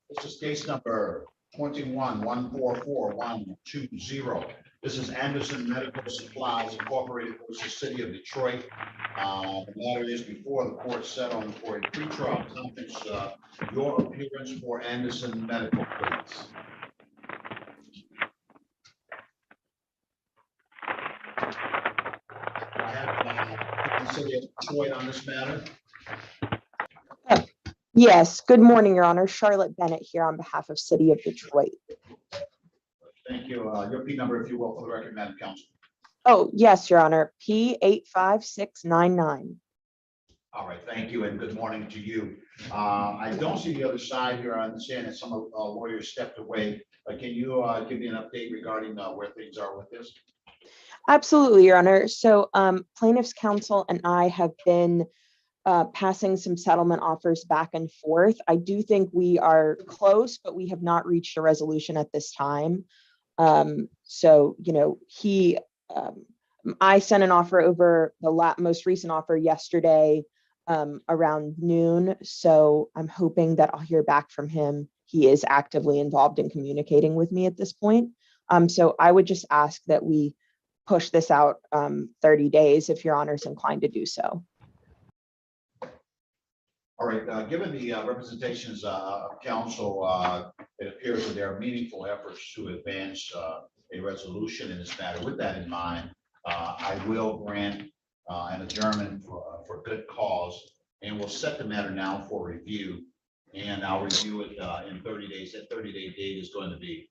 This is case number 21-144-120. This is Anderson Medical Supplies Incorporated versus City of Detroit. The matter is before the court set on for a pretrial conference. Your appearance for Anderson Medical, please. I have the City of Detroit on this matter. Yes, good morning, Your Honor. Charlotte Bennett here on behalf of City of Detroit. Thank you. Your P number, if you will, for the record, Madam Counsel. Oh, yes, Your Honor. P85699. All right, thank you, and good morning to you. I don't see the other side here. I understand that some lawyers stepped away. Can you give me an update regarding where things are with this? Absolutely, Your Honor. So plaintiff's counsel and I have been passing some settlement offers back and forth. I do think we are close, but we have not reached a resolution at this time. So, you know, I sent an offer over the most recent offer yesterday around noon. So I'm hoping that I'll hear back from him. He is actively involved in communicating with me at this point. So I would just ask that we push this out 30 days if Your Honor is inclined to do so. All right, given the representations of counsel, it appears that there are meaningful efforts to advance a resolution in this matter. With that in mind, I will grant an adjournment for good cause, and we'll set the matter now for review, and I'll review it in 30 days. That 30-day date is going to be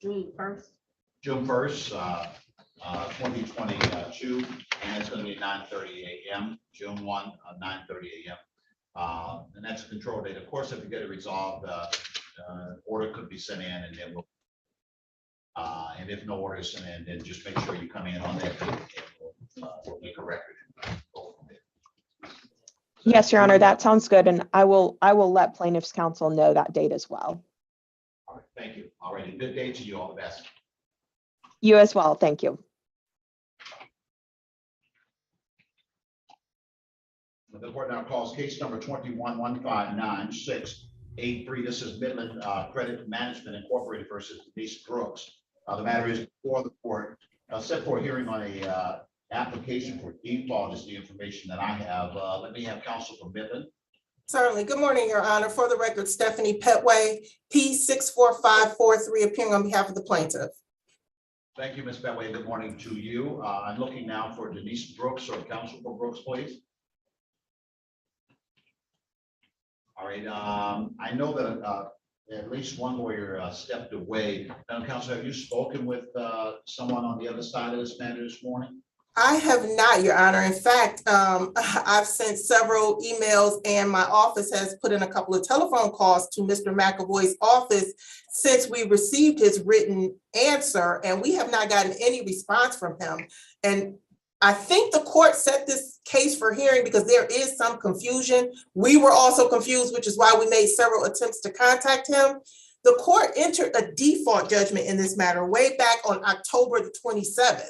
June 1st. June 1st, 2022, and it's going to be 9:30 a.m. June 1, 9:30 a.m. And that's a control date. Of course, if you get it resolved, order could be sent in, and then we'll. And if no order is sent in, then just make sure you come in on that date, and we'll make a record. And go from there. Yes, Your Honor, that sounds good. And I will let plaintiff's counsel know that date as well. All right, thank you. All right, good day to you. All the best. You as well. Thank you. The court now calls case number 21-159-683. This is Midland Credit Management Incorporated versus Denise Brooks. The matter is before the court, set for a hearing on a application for default is the information that I have. Let me have counsel from Midland. Certainly. Good morning, Your Honor. For the record, Stephanie Petway, P64543, appearing on behalf of the plaintiff. Thank you, Ms. Petway. Good morning to you. I'm looking now for Denise Brooks or counsel for Brooks, please. All right. I know that at least one lawyer stepped away. Madam Counsel, have you spoken with someone on the other side of this matter this morning? I have not, Your Honor. In fact, I've sent several emails, and my office has put in a couple of telephone calls to Mr. McAvoy's office since we received his written answer, and we have not gotten any response from him. And I think the court set this case for hearing because there is some confusion. We were also confused, which is why we made several attempts to contact him. The court entered a default judgment in this matter way back on October the 27th.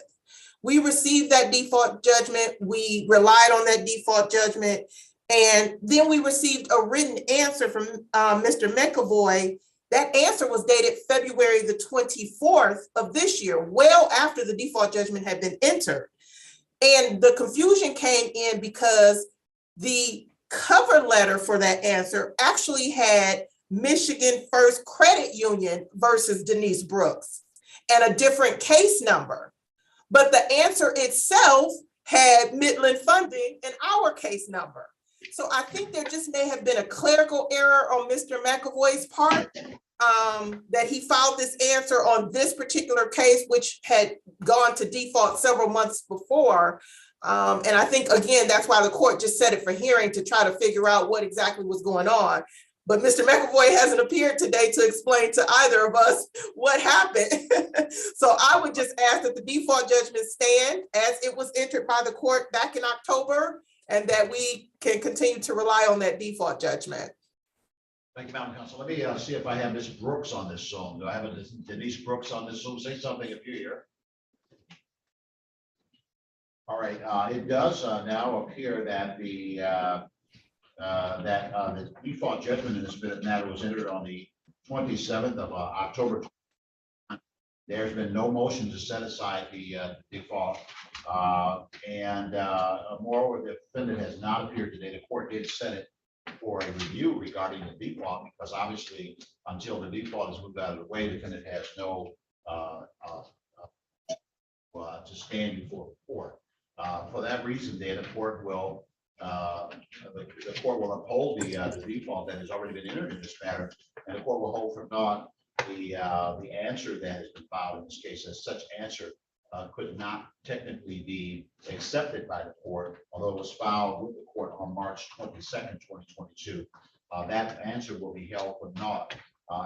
We received that default judgment. We relied on that default judgment. And then we received a written answer from Mr. McAvoy. That answer was dated February the 24th of this year, well after the default judgment had been entered. And the confusion came in because the cover letter for that answer actually had Michigan First Credit Union versus Denise Brooks and a different case number. But the answer itself had Midland Funding and our case number. So I think there just may have been a clerical error on Mr. McAvoy's part, that he filed this answer on this particular case, which had gone to default several months before. And I think, again, that's why the court just set it for hearing to try to figure out what exactly was going on. But Mr. McAvoy hasn't appeared today to explain to either of us what happened. So I would just ask that the default judgment stand as it was entered by the court back in October, and that we can continue to rely on that default judgment. Thank you, Madam Counsel. Let me see if I have Ms. Brooks on this Zoom. Do I have a Denise Brooks on this Zoom? Say something if you're here. All right, it does now appear that the default judgment in this matter was entered on the 27th of October. There's been no motion to set aside the default. Moreover, the defendant has not appeared today. The court did set it for a review regarding the default, because obviously until the default is moved out of the way, the defendant has no to stand before the court. For that reason, then the court will uphold the default that has already been entered in this matter, and the court will hold for naught the answer that has been filed in this case, as such answer could not technically be accepted by the court, although it was filed with the court on March 22nd, 2022. That answer will be held for naught,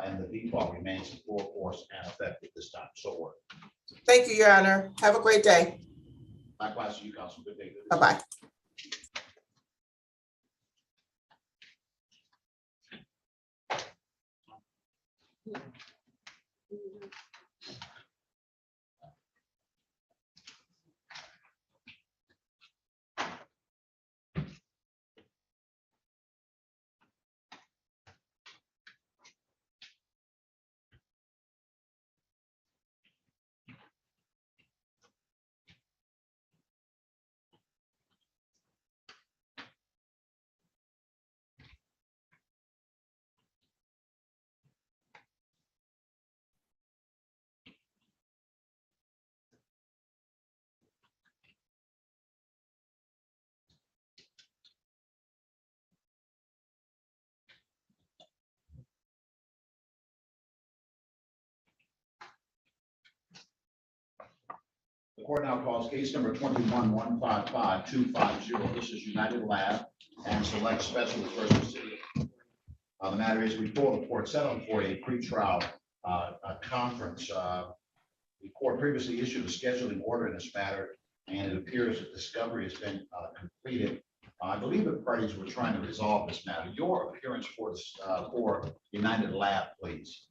and the default remains in full force and effect at this time. So ordered. Thank you, Your Honor. Have a great day. Likewise to you, Counsel. Good day. Bye-bye. The court now calls case number 21-155-250. This is United Lab and Select Specialist versus City. The matter is before the court settled for a pretrial conference. The court previously issued a scheduling order in this matter, and it appears that discovery has been completed. I believe the parties were trying to resolve this matter. Your appearance for this for United Lab, please.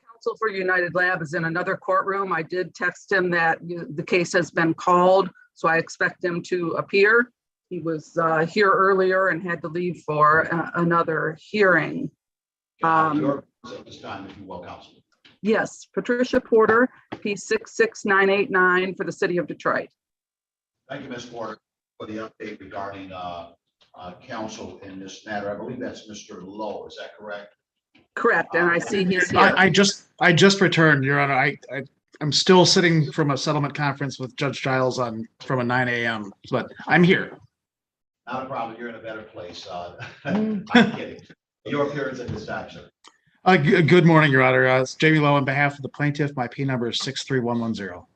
Counsel for United Lab is in another courtroom. I did text him that the case has been called, so I expect him to appear. He was here earlier and had to leave for another hearing. Your at this time, if you will, Counsel. Yes, Patricia Porter, P66989 for the City of Detroit. Thank you, Ms. Porter, for the update regarding counsel in this matter. I believe that's Mr. Lowe. Is that correct? Correct, and I see he's here. I just returned, Your Honor. I'm still sitting from a settlement conference with Judge Giles from a 9 a.m., but I'm here. Not a problem. You're in a better place. I'm kidding. Your appearance at this time, sir. Good morning, Your Honor. It's Jamie Lowe on behalf of the plaintiff. My P number is 63110. All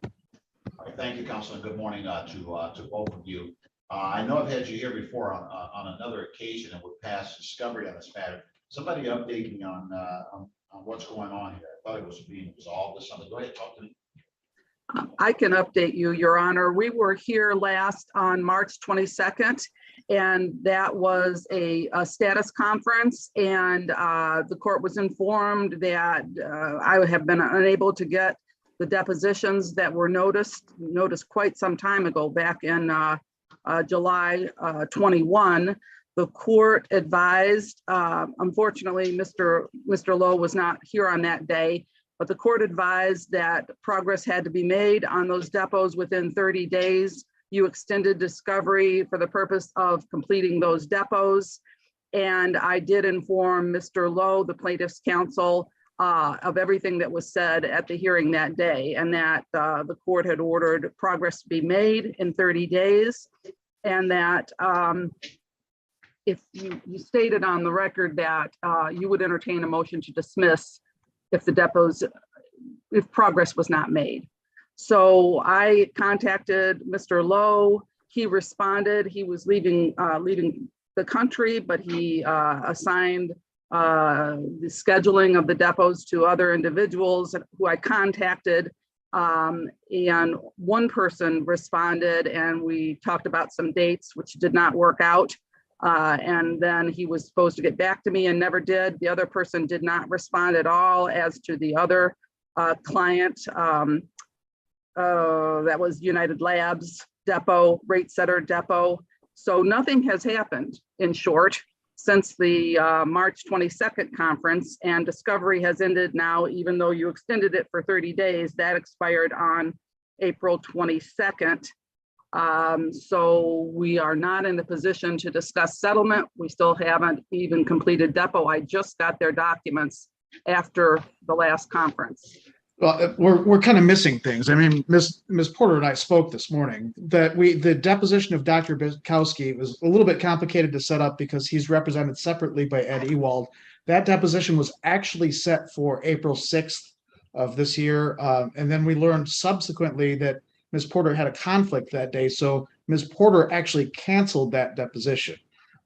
right, thank you, Counsel, and good morning to both of you. I know I've had you here before on another occasion, and we've passed discovery on this matter. Somebody update me on what's going on here. I thought it was being resolved or something. Go ahead, talk to me. I can update you, Your Honor. We were here last on March 22nd, and that was a status conference, and the court was informed that I have been unable to get the depositions that were noticed quite some time ago, back in July 21. The court advised, unfortunately, Mr. Lowe was not here on that day, but the court advised that progress had to be made on those depots within 30 days. You extended discovery for the purpose of completing those depots. And I did inform Mr. Lowe, the plaintiff's counsel, of everything that was said at the hearing that day, and that the court had ordered progress to be made in 30 days. And that if you stated on the record that you would entertain a motion to dismiss if progress was not made. So I contacted Mr. Lowe. He responded. He was leaving the country, but he assigned the scheduling of the depots to other individuals who I contacted. And one person responded, and we talked about some dates, which did not work out. And then he was supposed to get back to me and never did. The other person did not respond at all as to the other client. that was United Labs depot, rate setter depot. So nothing has happened, in short, since the March 22nd conference, and discovery has ended now, even though you extended it for 30 days, that expired on April 22nd. So we are not in the position to discuss settlement. We still haven't even completed depot. I just got their documents after the last conference. Well, we're kind of missing things. I mean, Ms. Porter and I spoke this morning that the deposition of Dr. Bukowski was a little bit complicated to set up because he's represented separately by Ed Ewald. That deposition was actually set for April 6th of this year. And then we learned subsequently that Ms. Porter had a conflict that day. So Ms. Porter actually canceled that deposition.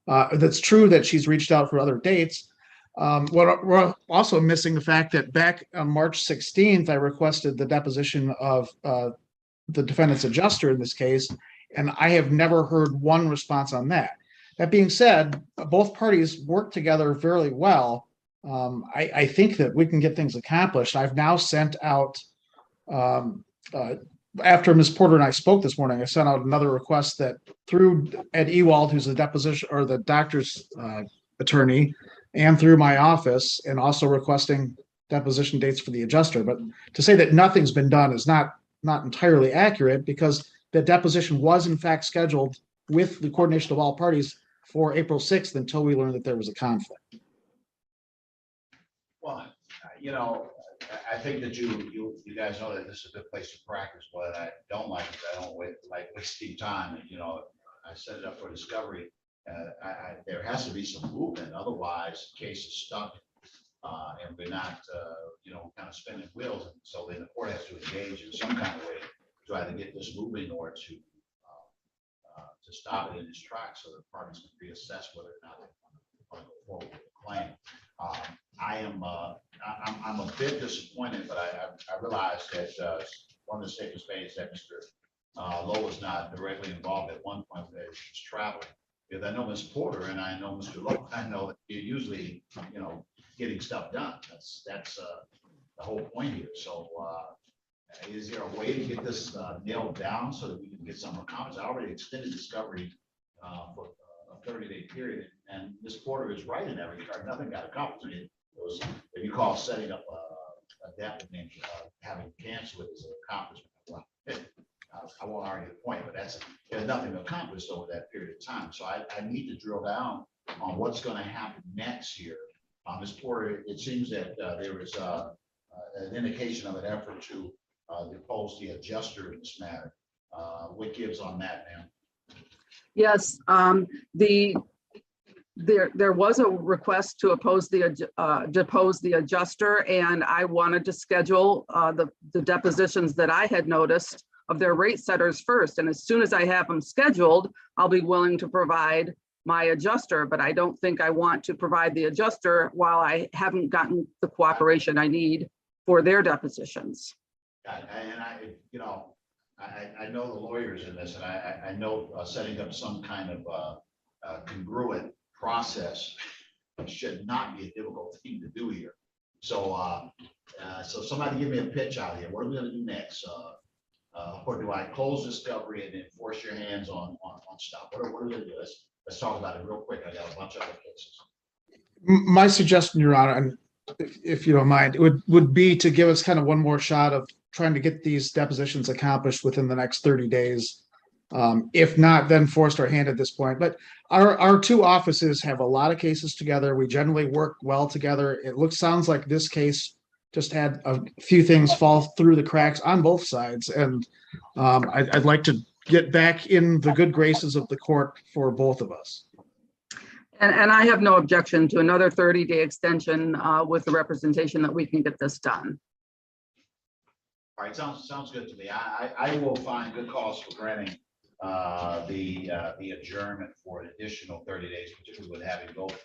That's true that she's reached out for other dates. We're also missing the fact that back on March 16th, I requested the deposition of the defendant's adjuster in this case, and I have never heard one response on that. That being said, both parties work together very well. I think that we can get things accomplished. I've now sent out, after Ms. Porter and I spoke this morning, I sent out another request that through Ed Ewald, who's the deposition or the doctor's attorney, and through my office, and also requesting deposition dates for the adjuster. But to say that nothing's been done is not entirely accurate, because the deposition was in fact scheduled with the coordination of all parties for April 6th until we learned that there was a conflict. Well, you know, I think that you guys know that this is a good place to practice. What I don't like is I don't like wasting time. And, you know, I set it up for discovery. There has to be some movement, otherwise the case is stuck, and we're not, you know, kind of spinning wheels. And so then the court has to engage in some kind of way to try to get this moving, or to stop it in its tracks, so the parties can reassess whether or not they want to go forward with the claim. I'm a bit disappointed, but I realize that one of the statements made is that Mr. Lowe was not directly involved at one point as he was traveling. Because I know Ms. Porter and I know Mr. Lowe, I know that you're usually, you know, getting stuff done. That's the whole point here. So is there a way to get this nailed down so that we can get some accomplished? I already extended discovery for a 30-day period, and Ms. Porter is right in that regard. Nothing got accomplished. I mean, it was, if you call setting up a depth name, having canceled it as an accomplishment. Well, I won't argue the point, but there's nothing accomplished over that period of time. So I need to drill down on what's going to happen next here. Ms. Porter, it seems that there is an indication of an effort to depose the adjuster in this matter. What gives on that, ma'am? Yes, there was a request to depose the adjuster, and I wanted to schedule the depositions that I had noticed of their rate setters first. And as soon as I have them scheduled, I'll be willing to provide my adjuster, but I don't think I want to provide the adjuster while I haven't gotten the cooperation I need for their depositions. And you know, I know the lawyers in this, and I know setting up some kind of congruent process should not be a difficult thing to do here. So, so somebody give me a pitch out here. What are we going to do next? Or do I close discovery and then force your hands on stuff? What are we going to do? Let's talk about it real quick. I got a bunch of other cases. My suggestion, Your Honor, and if you don't mind, would be to give us kind of one more shot of trying to get these depositions accomplished within the next 30 days. If not, then forced our hand at this point. But our two offices have a lot of cases together. We generally work well together. It sounds like this case just had a few things fall through the cracks on both sides. And I'd like to get back in the good graces of the court for both of us. And I have no objection to another 30-day extension with the representation that we can get this done. All right, sounds good to me. I will find good cause for granting the adjournment for an additional 30 days, particularly with having both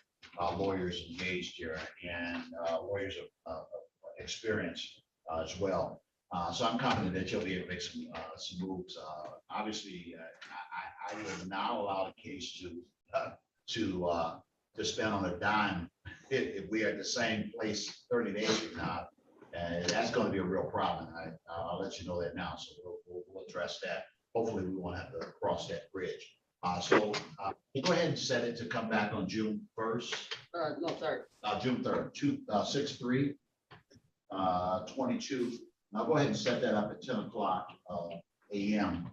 lawyers engaged here and lawyers of experience as well. So I'm confident that you'll be able to make some moves. Obviously, I will not allow the case to spend on a dime if we are at the same place 30 days from now. And that's going to be a real problem. I'll let you know that now. So address that. Hopefully, we won't have to cross that bridge. You go ahead and set it to come back on June 1st. No, third. June 3rd, 6/3/22. I'll go ahead and set that up at 10 o'clock a.m.,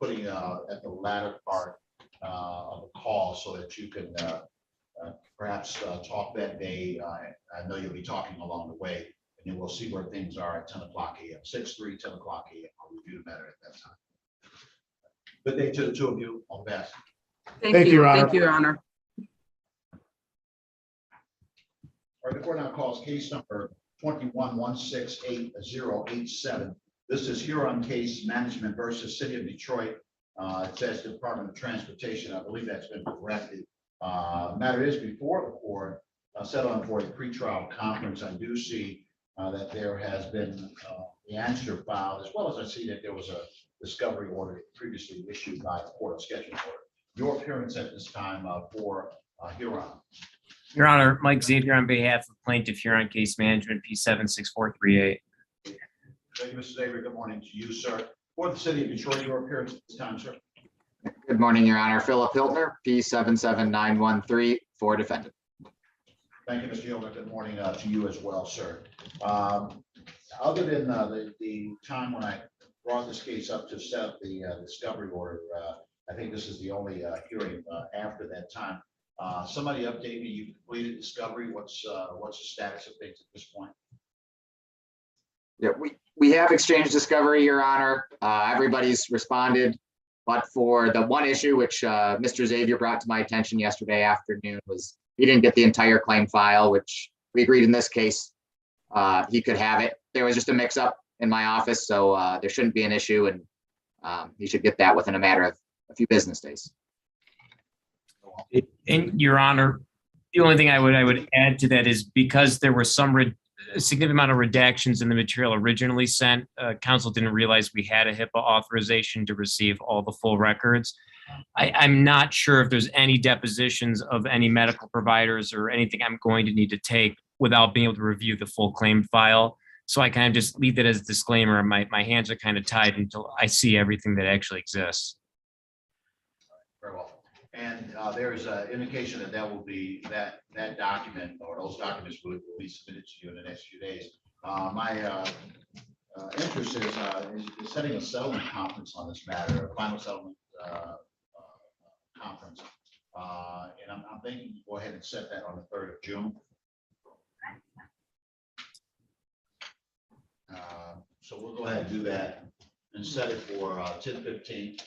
putting at the latter part of the call so that you can perhaps talk that day. I know you'll be talking along the way, and then we'll see where things are at 10 o'clock a.m. 6/3, 10 o'clock a.m. I'll review the matter at that time. Good day to the two of you. All the best. Thank you, Your Honor. Thank you, Your Honor. All right, the court now calls case number 21-168-087. This is Huron Case Management versus City of Detroit. It says Department of Transportation. I believe that's been corrected. Matter is before the court, set on for a pretrial conference. I do see that there has been the answer filed, as well as I see that there was a discovery order previously issued by the court of scheduling order. Your appearance at this time for Huron. Your Honor, Mike Xavier on behalf of Plaintiff Huron Case Management, P76438. Thank you, Mr. Xavier. Good morning to you, sir. For the City of Detroit, your appearance at this time, sir. Good morning, Your Honor. Philip Hiltner, P77913 for defendant. Thank you, Mr. Hilder. Good morning to you as well, sir. Other than the time when I brought this case up to set up the discovery order, I think this is the only hearing after that time. Somebody update me. You completed discovery. What's the status of things at this point? Yeah, we have exchanged discovery, Your Honor. Everybody's responded, but for the one issue which Mr. Xavier brought to my attention yesterday afternoon was he didn't get the entire claim file, which we agreed in this case he could have it. There was just a mix-up in my office, so there shouldn't be an issue, and he should get that within a matter of a few business days. And Your Honor, the only thing I would add to that is because there were a significant amount of redactions in the material originally sent, counsel didn't realize we had a HIPAA authorization to receive all the full records. I'm not sure if there's any depositions of any medical providers or anything I'm going to need to take without being able to review the full claim file. So I kind of just leave that as a disclaimer. My hands are kind of tied until I see everything that actually exists. Very well. And there is an indication that that will be that document or those documents will be submitted to you in the next few days. My interest is setting a settlement conference on this matter, a final settlement conference. And I'm thinking to go ahead and set that on the 3rd of June. So we'll go ahead and do that and set it for 10:15.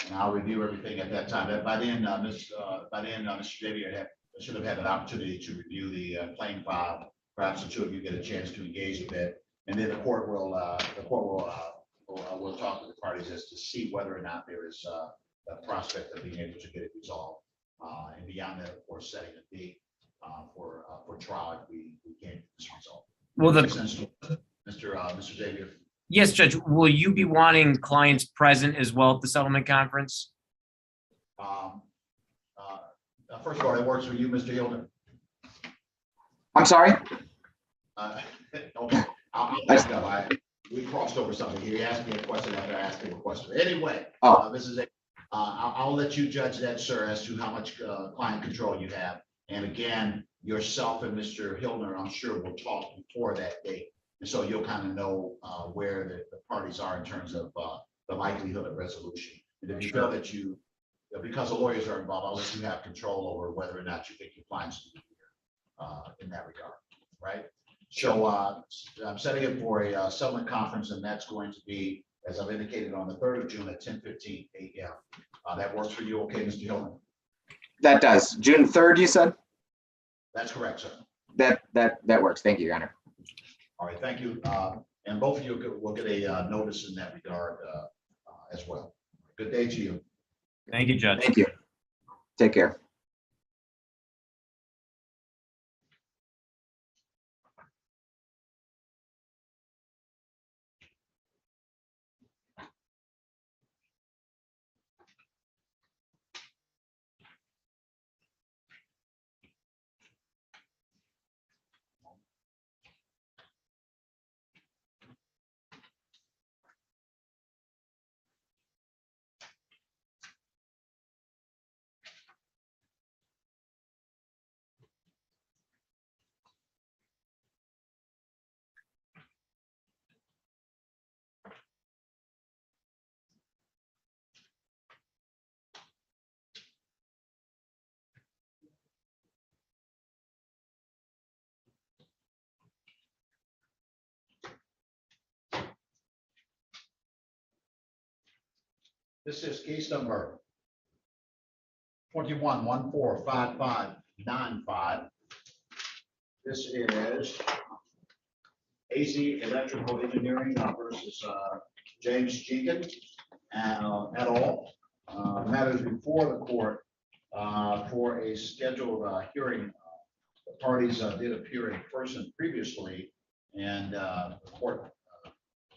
And I'll review everything at that time. By then, Mr. Xavier should have had an opportunity to review the claim file. Perhaps the two of you get a chance to engage with it, and then the court will talk to the parties as to see whether or not there is a prospect of being able to get it resolved. And beyond that, of course, setting a date for trial if we came to this result. Well, Mr. Xavier. Yes, Judge, will you be wanting clients present as well at the settlement conference? First of all, that works for you, Mr. Hilden. I'm sorry? Okay, I'll back up. We crossed over something here. He asked me a question after I asked him a question. Anyway, I'll let you judge that, sir, as to how much client control you have. And again, yourself and Mr. Hildner, I'm sure, will talk before that date. And so you'll kind of know where the parties are in terms of the likelihood of resolution. And if you feel that because the lawyers are involved, I'll let you have control over whether or not you think your clients should be here in that regard, right? So I'm setting it for a settlement conference, and that's going to be, as I've indicated, on the 3rd of June at 10:15 a.m. That works for you, okay, Mr. Hillman? That does. June 3rd, you said? That's correct, sir. That works. Thank you, Your Honor. All right, thank you. And both of you will get a notice in that regard as well. Good day to you. Thank you, Judge. Thank you. Take care. This is case number 21-145595. This is AC Electrical Engineering versus James Jenkins et al. Matters before the court for a scheduled hearing. The parties did appear in person previously, and the court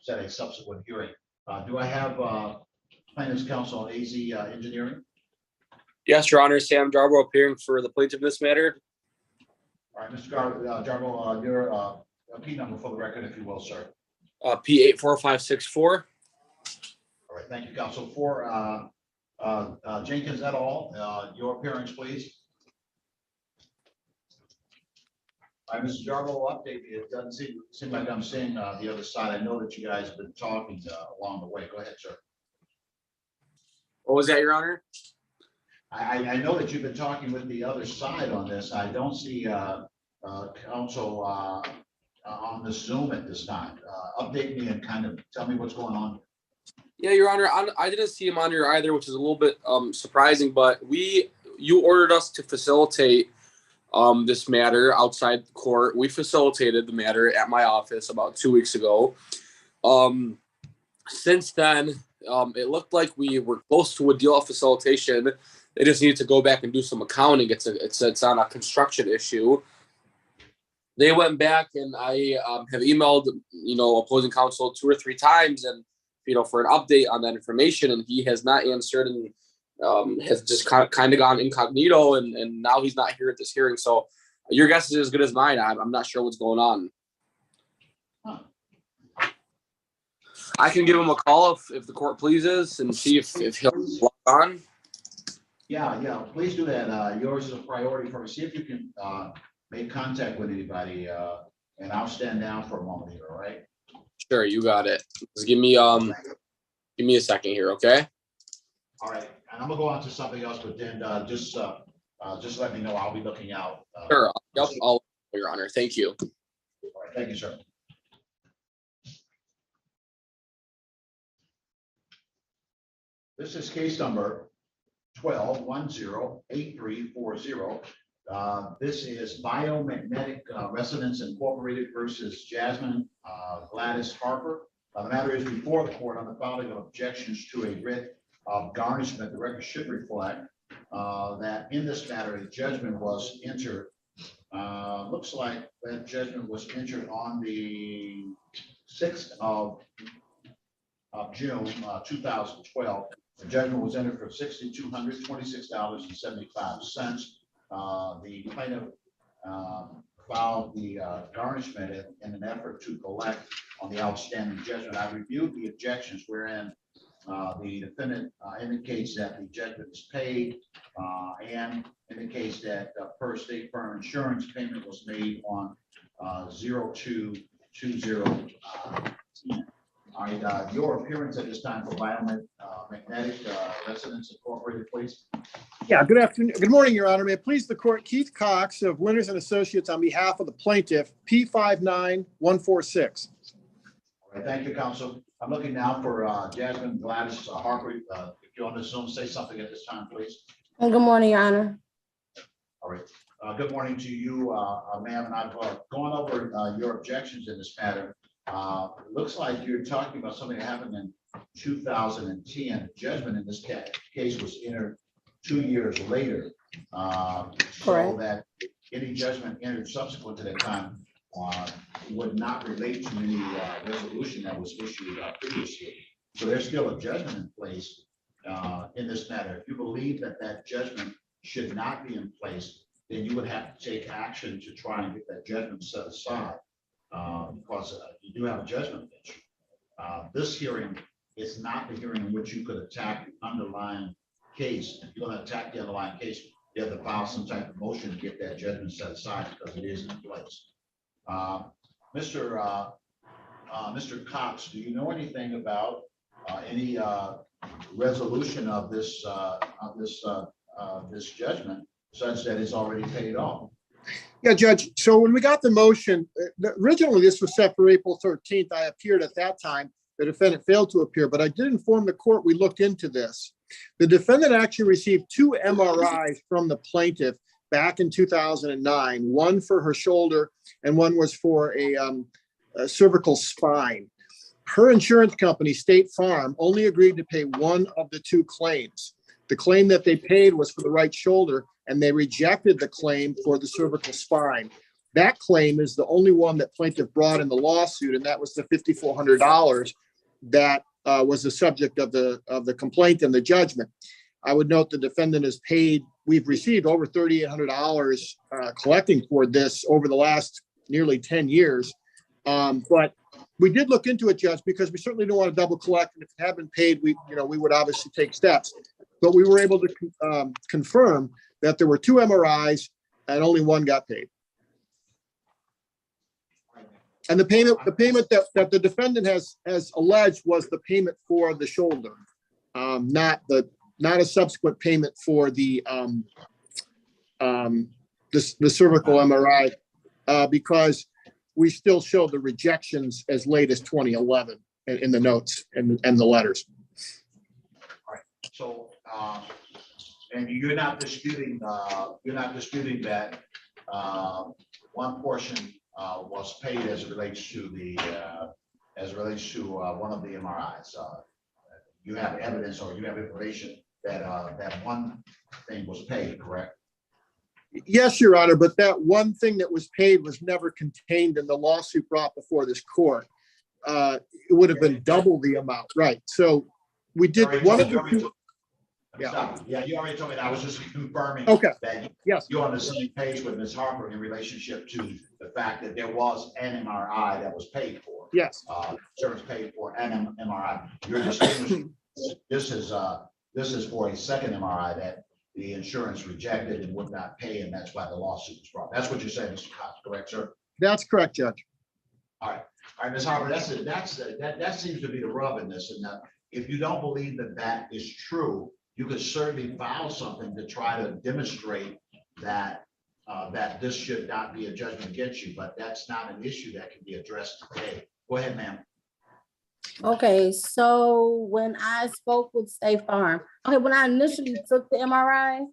set a subsequent hearing. Do I have plaintiff's counsel on AZ Engineering? Yes, Your Honor, Sam Jarbo appearing for the plaintiff in this matter. All right, Mr. Jarbo, your P number for the record, if you will, sir. P84564. All right, thank you, counsel. For Jenkins et al., your appearance, please. All right, Mr. Jarbo, update me. It doesn't seem like I'm seeing the other side. I know that you guys have been talking along the way. Go ahead, sir. What was that, Your Honor? I know that you've been talking with the other side on this. I don't see counsel on the Zoom at this time. Update me and kind of tell me what's going on. Yeah, Your Honor, I didn't see him on here either, which is a little bit surprising, but you ordered us to facilitate this matter outside the court. We facilitated the matter at my office about 2 weeks ago. Since then, it looked like we were close to a deal of facilitation. They just needed to go back and do some accounting. It's on a construction issue. They went back, and I have emailed, opposing counsel 2 or 3 times, and for an update on that information, and he has not answered, and has just kind of gone incognito, and now he's not here at this hearing. So your guess is as good as mine. I'm not sure what's going on. Huh. I can give him a call if the court pleases and see if he'll log on. Yeah, please do that. Yours is a priority for me. See if you can make contact with anybody, and I'll stand down for a moment here, all right? Sure, you got it. Just give me a second here, okay? All right, and I'm gonna go on to something else, but then just let me know. I'll be looking out. Sure. Yep. Your Honor. Thank you. All right, thank you, sir. This is case number 12-10-8340. This is Biomagnetic Resonance Incorporated versus Jasmine Gladys Harper. The matter is before the court on the filing of objections to a writ of garnishment. The record should reflect that in this matter, a judgment was entered. Looks like that judgment was entered on the 6th of June 2012. The judgment was entered for $6,226.75. The plaintiff filed the garnishment in an effort to collect on the outstanding judgment. I reviewed the objections wherein the defendant indicates that the judgment is paid and indicates that per State Farm Insurance payment was made on 02/20. All right, your appearance at this time for Biomagnetic Resonance Incorporated, please. Yeah, good afternoon. Good morning, Your Honor. May it please the court, Keith Cox of Winters and Associates on behalf of the plaintiff, P59146. All right, thank you, counsel. I'm looking now for Jasmine Gladys Harper. If you're on the Zoom, say something at this time, please. Good morning, Your Honor. All right. Good morning to you, ma'am, and I've gone over your objections in this matter. It looks like you're talking about something that happened in 2010. Judgment in this case was entered 2 years later. So that any judgment entered subsequent to that time would not relate to any resolution that was issued previously. So there's still a judgment in place in this matter. If you believe that that judgment should not be in place, then you would have to take action to try and get that judgment set aside. Because you do have a judgment bench. This hearing is not the hearing in which you could attack the underlying case. If you're going to attack the underlying case, you have to file some type of motion to get that judgment set aside because it is in place. Mr. Cox, do you know anything about any resolution of this judgment such that it's already paid off? Yeah, Judge. So when we got the motion, originally this was set for April 13th. I appeared at that time. the defendant failed to appear, but I did inform the court we looked into this. The defendant actually received 2 MRIs from the plaintiff back in 2009, one for her shoulder and one was for a cervical spine. Her insurance company, State Farm, only agreed to pay one of the 2 claims. The claim that they paid was for the right shoulder, and they rejected the claim for the cervical spine. That claim is the only one that plaintiff brought in the lawsuit, and that was the $5,400 that was the subject of the complaint and the judgment. I would note the defendant has paid, we've received over $3,800 collecting for this over the last nearly 10 years. But we did look into it, Judge, because we certainly don't want to double collect. And if it had been paid, we would obviously take steps. But we were able to confirm that there were 2 MRIs and only one got paid. And the payment that the defendant has alleged was the payment for the shoulder, not a subsequent payment for the cervical MRI, because we still show the rejections as late as 2011 in the notes and the letters. All right. So, and you're not disputing that one portion was paid as it relates to one of the MRIs. You have evidence or you have information that that one thing was paid, correct? Yes, Your Honor, but that one thing that was paid was never contained in the lawsuit brought before this court. It would have been double the amount, right? So we did one of the 2. Yeah, you already told me that. I was just confirming that Yes. you're on the same page with Ms. Harper in relationship to the fact that there was an MRI that was paid for. Yes. Service paid for an MRI. You're distinguishing. This is for a second MRI that the insurance rejected and would not pay, and that's why the lawsuit was brought. That's what you're saying, Mr. Cox, correct, sir? That's correct, Judge. All right, Ms. Harper, that seems to be the rub in this, and if you don't believe that is true, you could certainly file something to try to demonstrate that that this should not be a judgment against you, but that's not an issue that can be addressed today. Go ahead, ma'am. Okay, so when I spoke with State Farm, when I initially took the MRI,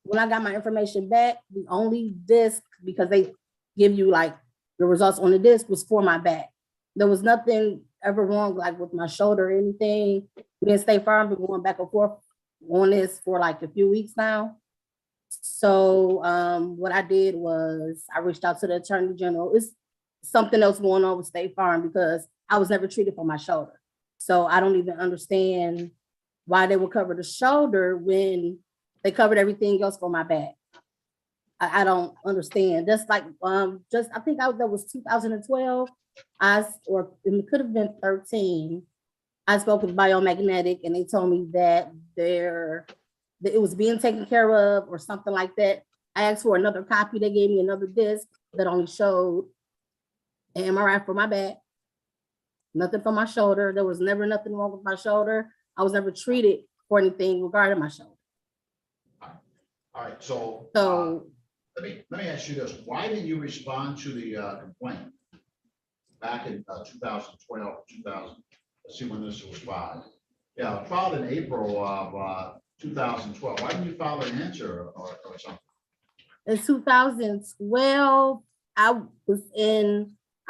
when I got my information back, the only disc, because they give you like the results on the disc, was for my back. There was nothing ever wrong like with my shoulder or anything. Me and State Farm been going back and forth on this for like a few weeks now. So what I did was I reached out to the Attorney General. It's something else going on with State Farm because I was never treated for my shoulder. So I don't even understand why they would cover the shoulder when they covered everything else for my back. I don't understand. Just like I think that was 2012. Or it could have been 13. I spoke with Biomagnetic and they told me that it was being taken care of or something like that. I asked for another copy. They gave me another disc that only showed an MRI for my back, nothing for my shoulder. There was never nothing wrong with my shoulder. I was never treated for anything regarding my shoulder. All right, so let me ask you this. Why didn't you respond to the complaint back in 2012, 2000? Let's see when this was filed. Yeah, filed in April of 2012. Why didn't you file an answer or something? In 2012, I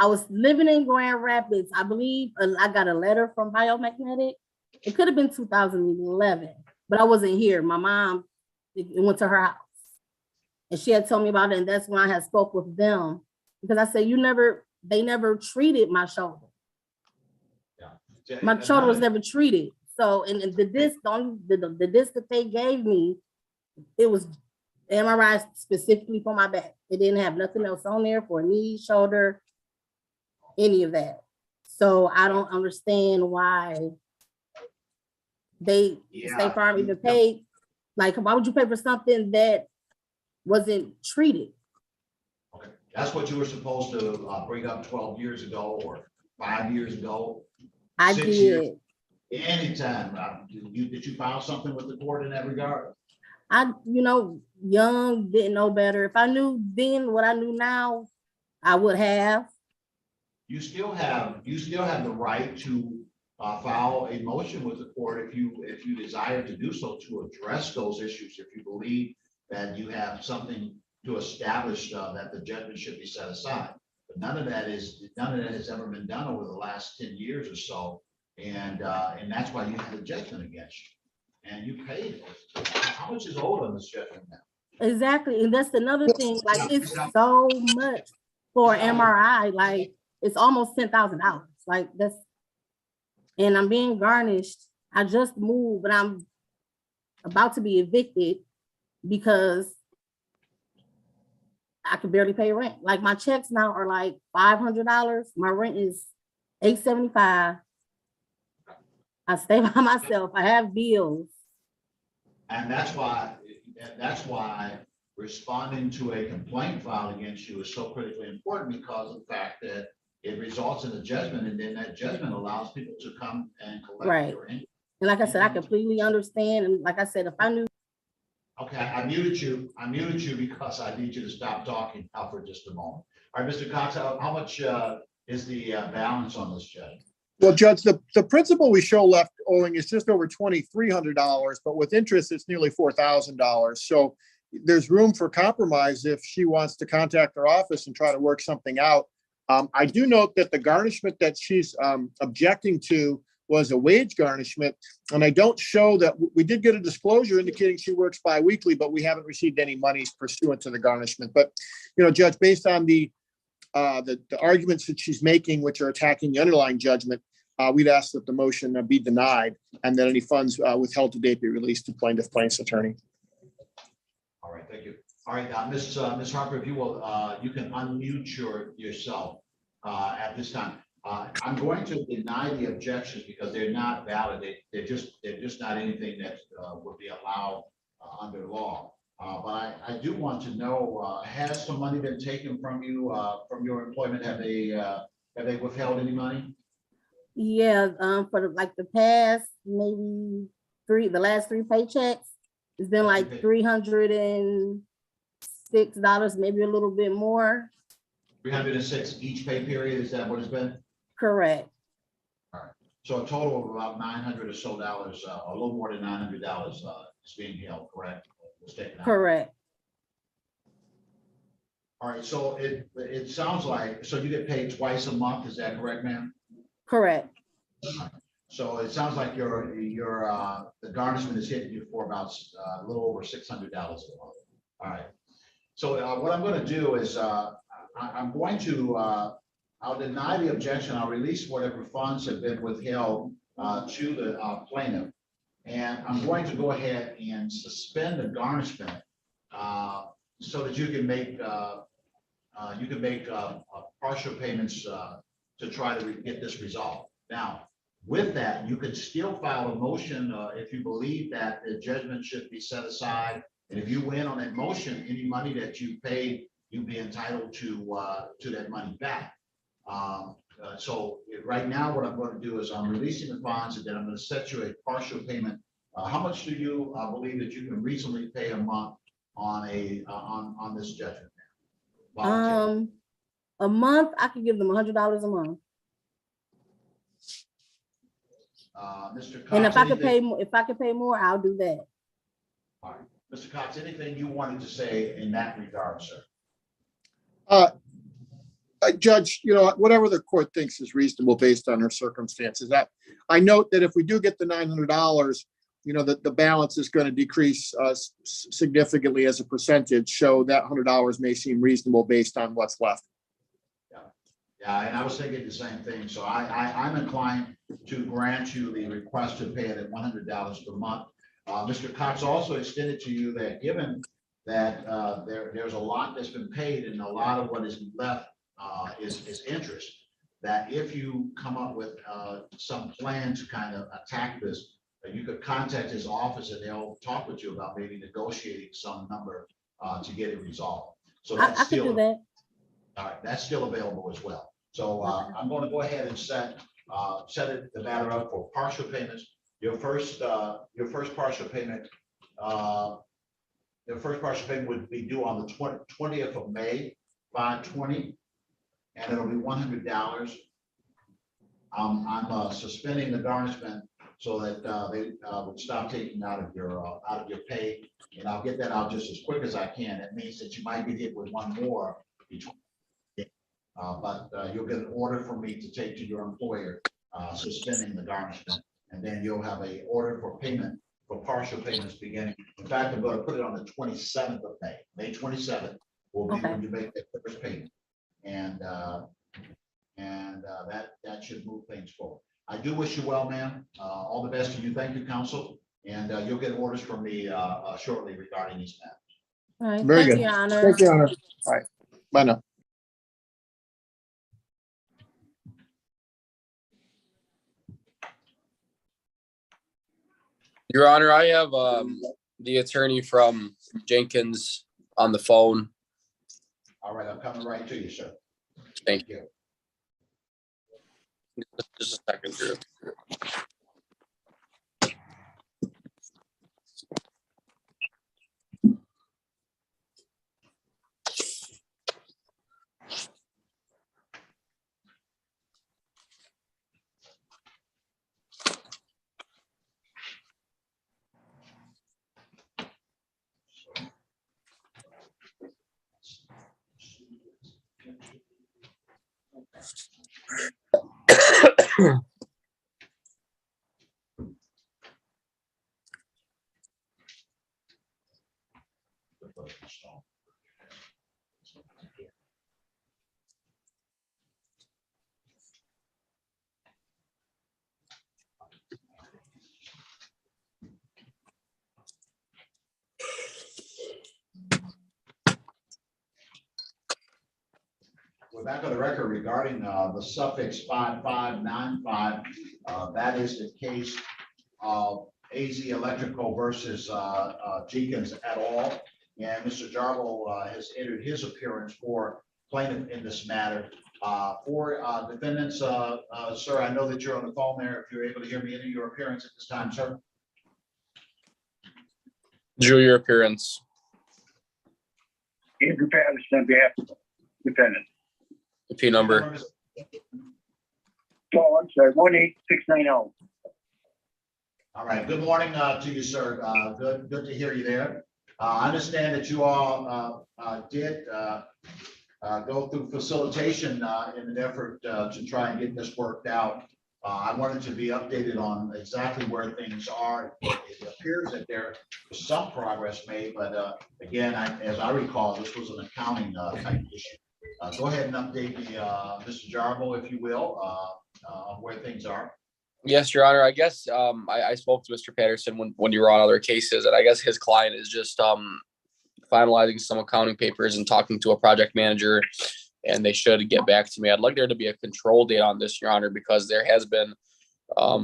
was living in Grand Rapids. I believe I got a letter from Biomagnetic. It could have been 2011, but I wasn't here. My mom, it went to her house and she had told me about it. And that's when I had spoke with them because I said, they never treated my shoulder. Yeah. My shoulder was never treated. So, and the disc, the disc that they gave me, it was MRI specifically for my back. It didn't have nothing else on there for knee, shoulder, any of that. So I don't understand why State Farm even paid. Like, why would you pay for something that wasn't treated? Okay, that's what you were supposed to bring up 12 years ago or 5 years ago. I 6 did. years. Anytime. Did you file something with the court in that regard? Young, didn't know better. If I knew then what I knew now, I would have. You still have the right to file a motion with the court if you desire to do so, to address those issues, if you believe that you have something to establish that the judgment should be set aside. But none of that has ever been done over the last 10 years or so. And that's why you have a judgment against you. And you paid. How much is owed on this judgment now? Exactly. And that's another thing, like it's so much for MRI, like it's almost $10,000. Like that's, and I'm being garnished. I just moved, but I'm about to be evicted because I can barely pay rent. Like my checks now are like $500. My rent is $875. I stay by myself. I have bills. And that's why responding to a complaint filed against you is so critically important, because of the fact that it results in a judgment, and then that judgment allows people to come and collect Right. their income. And like I said, I completely understand. And like I said, if I knew. Okay, I muted you because I need you to stop talking now for just a moment. All right, Mr. Cox, how much is the balance on this judgment? Well, Judge, the principal we show left owing is just over $2,300, but with interest, it's nearly $4,000. So there's room for compromise if she wants to contact her office and try to work something out. I do note that the garnishment that she's objecting to was a wage garnishment, and I don't show that. We did get a disclosure indicating she works bi-weekly, but we haven't received any monies pursuant to the garnishment. But, you know, Judge, based on the arguments that she's making, which are attacking the underlying judgment, we'd ask that the motion be denied and that any funds withheld to date be released to plaintiff's attorney. All right, thank you. All right, Ms. Harper, if you will, you can unmute yourself at this time. I'm going to deny the objections because they're not valid. They're just not anything that would be allowed under law. But I do want to know, has some money been taken from you from your employment? Have they withheld any money? Yeah, for like the past maybe the last three paychecks, it's been like $306, maybe a little bit more. 306 each pay period, is that what it's been? Correct. All right, so a total of about $900 or so, a little more than $900 is being held, correct? Was taken out. Correct. All right, so it sounds like, so you get paid twice a month, is that correct, ma'am? Correct. So it sounds like the garnishment is hitting you for about a little over $600 a month. All right. So what I'm going to do is I'm going to I'll deny the objection. I'll release whatever funds have been withheld to the plaintiff, and I'm going to go ahead and suspend the garnishment so that you can make partial payments to try to get this resolved. Now, with that, you could still file a motion if you believe that the judgment should be set aside. And if you win on that motion, any money that you paid, you'd be entitled to that money back. So right now, what I'm going to do is I'm releasing the funds, and then I'm going to set you a partial payment. How much do you believe that you can reasonably pay a month on on this judgment? Volunteer. A month, I could give them $100 a month. Mr. Cox, And if I could pay more, I'll do that. All right, Mr. Cox, anything you wanted to say in that regard, sir? Judge, you know, whatever the court thinks is reasonable based on her circumstances. That I note that if we do get the $900, you know, that the balance is going to decrease significantly as a percentage. So that $100 may seem reasonable based on what's left. Yeah, and I was thinking the same thing. So I'm inclined to grant you the request to pay it at $100 per month. Mr. Cox also extended to you that given that there's a lot that's been paid and a lot of what is left is interest, that if you come up with some plan to kind of attack this, you could contact his office and they'll talk with you about maybe negotiating some number to get it resolved. So that's I could do that. All right, that's still available as well. So I'm going to go ahead and set the matter up for partial payments. Your first partial payment, would be due on the 20th of May, 5/20, and it'll be $100. I'm suspending the garnishment so that they would stop taking out of your pay. And I'll get that out just as quick as I can. That means that you might be hit with one more between. But you'll get an order from me to take to your employer, suspending the garnishment. And then you'll have a order for payment, for partial payments beginning. In fact, I'm going to put it on the 27th of May. May 27th will be when you make that first payment. And that should move things forward. I do wish you well, ma'am. All the best to you. Thank you, counsel. And you'll get orders from me shortly regarding these matters. All right, Very thank good. you, Your Honor. Thank you, Your Honor. All right. Bye now. Your Honor, I have the attorney from Jenkins on the phone. All right, I'm coming right to you, sir. Thank you. you. Just a second, Drew. We're back on the record regarding the suffix 5595. That is the case of AZ Electrical versus Jenkins et al. And Mr. Jarbo has entered his appearance for plaintiff in this matter. For defendants, sir, I know that you're on the phone there. If you're able to hear me, enter your appearance at this time, sir. Drew, your appearance. Andrew Patterson on behalf of the defendant. The P number. Oh, I'm sorry, 18690. All right, good morning to you, sir. Good to hear you there. I understand that you all did go through facilitation in an effort to try and get this worked out. I wanted to be updated on exactly where things are. It appears that there was some progress made, but again, as I recall, this was an accounting type issue. Go ahead and update me, Mr. Jarbo, if you will, on where things are. Yes, Your Honor. I guess I spoke to Mr. Patterson when you were on other cases, and I guess his client is just finalizing some accounting papers and talking to a project manager, and they should get back to me. I'd like there to be a control date on this, Your Honor, because there has been a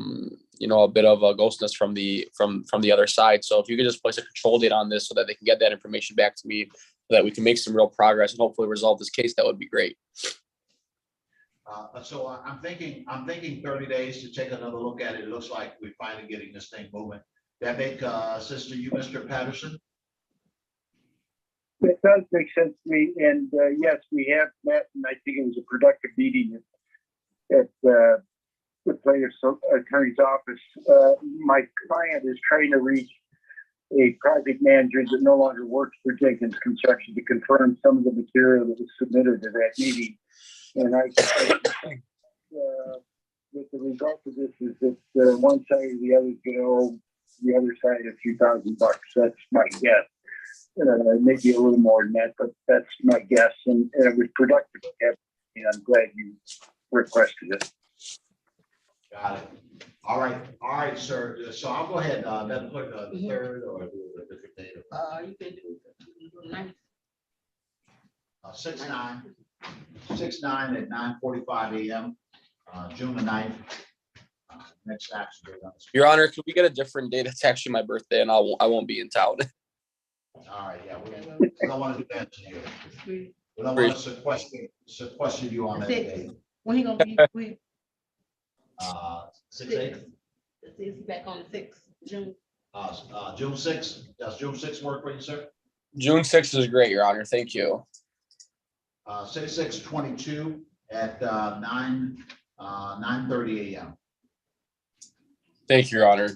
bit of a ghostness from the other side. So if you could just place a control date on this so that they can get that information back to me, so that we can make some real progress and hopefully resolve this case, that would be great. So I'm thinking 30 days to take another look at it. It looks like we're finally getting this thing moving. That make sense to you, Mr. Patterson? It does make sense to me, and yes, we have met, and I think it was a productive meeting at the plaintiff's attorney's office. My client is trying to reach a project manager that no longer works for Jenkins Construction to confirm some of the material that was submitted to that meeting. And I think that the result of this is that one side or the other is going to owe the other side a few $1,000. That's my guess. Maybe a little more than that, but that's my guess. And it was productive. And I'm glad you requested it. Got it. All right, sir. So I'll go ahead. Then put the third or do a different date. You can do 9. 6/9 at 9:45 a.m. June the 9th. Next action date on this. Your Honor, could we get a different date? It's actually my birthday, and I won't be in town. All right, yeah, we don't want to do that to you. We don't want to sequester you on that date. When he gonna be? 6/8. It's back on the 6th, June. June 6th. Does June 6th work for you, sir? June 6th is great, Your Honor. Thank you. 6622 at 9 9:30 a.m. Thank you, Your Honor.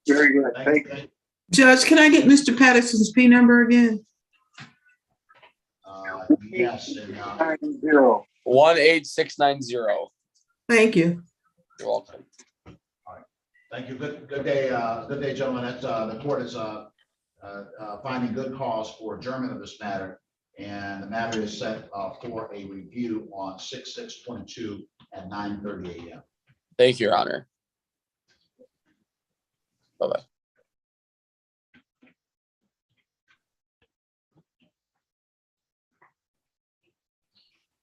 Very good. Thank you. Thank- Judge, can I get Mr. Patterson's P number again? Yes, and 9-0. 18690. Thank you. You're welcome. thank you. Good day, gentlemen. That's the court is finding good cause for adjournment of this matter, and the matter is set for a review on 6/6/22 at 9:30 a.m. Thank you, Your Honor. Bye-bye.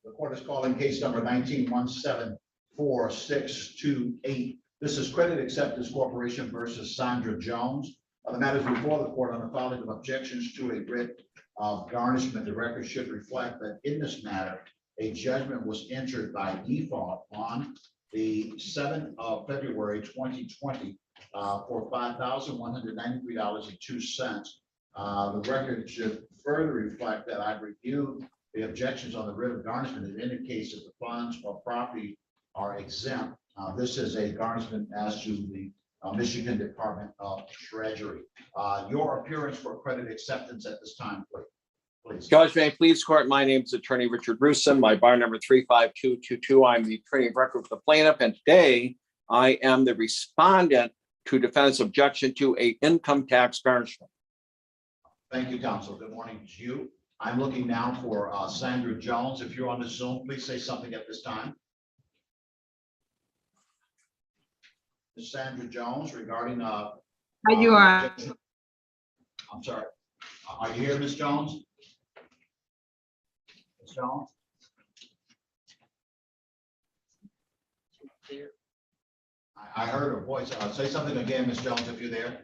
The court is calling case number 19-174-628. This is Credit Acceptance Corporation versus Sandra Jones. The matters before the court on the filing of objections to a writ of garnishment. The record should reflect that in this matter, a judgment was entered by default on the 7th of February 2020 for $5,193.02. The record should further reflect that I've reviewed the objections on the writ of garnishment. It indicates that the funds or property are exempt. This is a garnishment as to the Michigan Department of Treasury. Your appearance for credit acceptance at this time, please. Judge, may I please court? My name is Attorney Richard Rusin. My bar number 35222. I'm the attorney of record for the plaintiff, and today I am the respondent to defendant's objection to a income tax garnishment. Thank you, counsel. Good morning to you. I'm looking now for Sandra Jones. If you're on the Zoom, please say something at this time. Ms. Sandra Jones regarding You are. I'm sorry. Are you here, Ms. Jones? Ms. Jones? I heard her voice. Say something again, Ms. Jones, if you're there.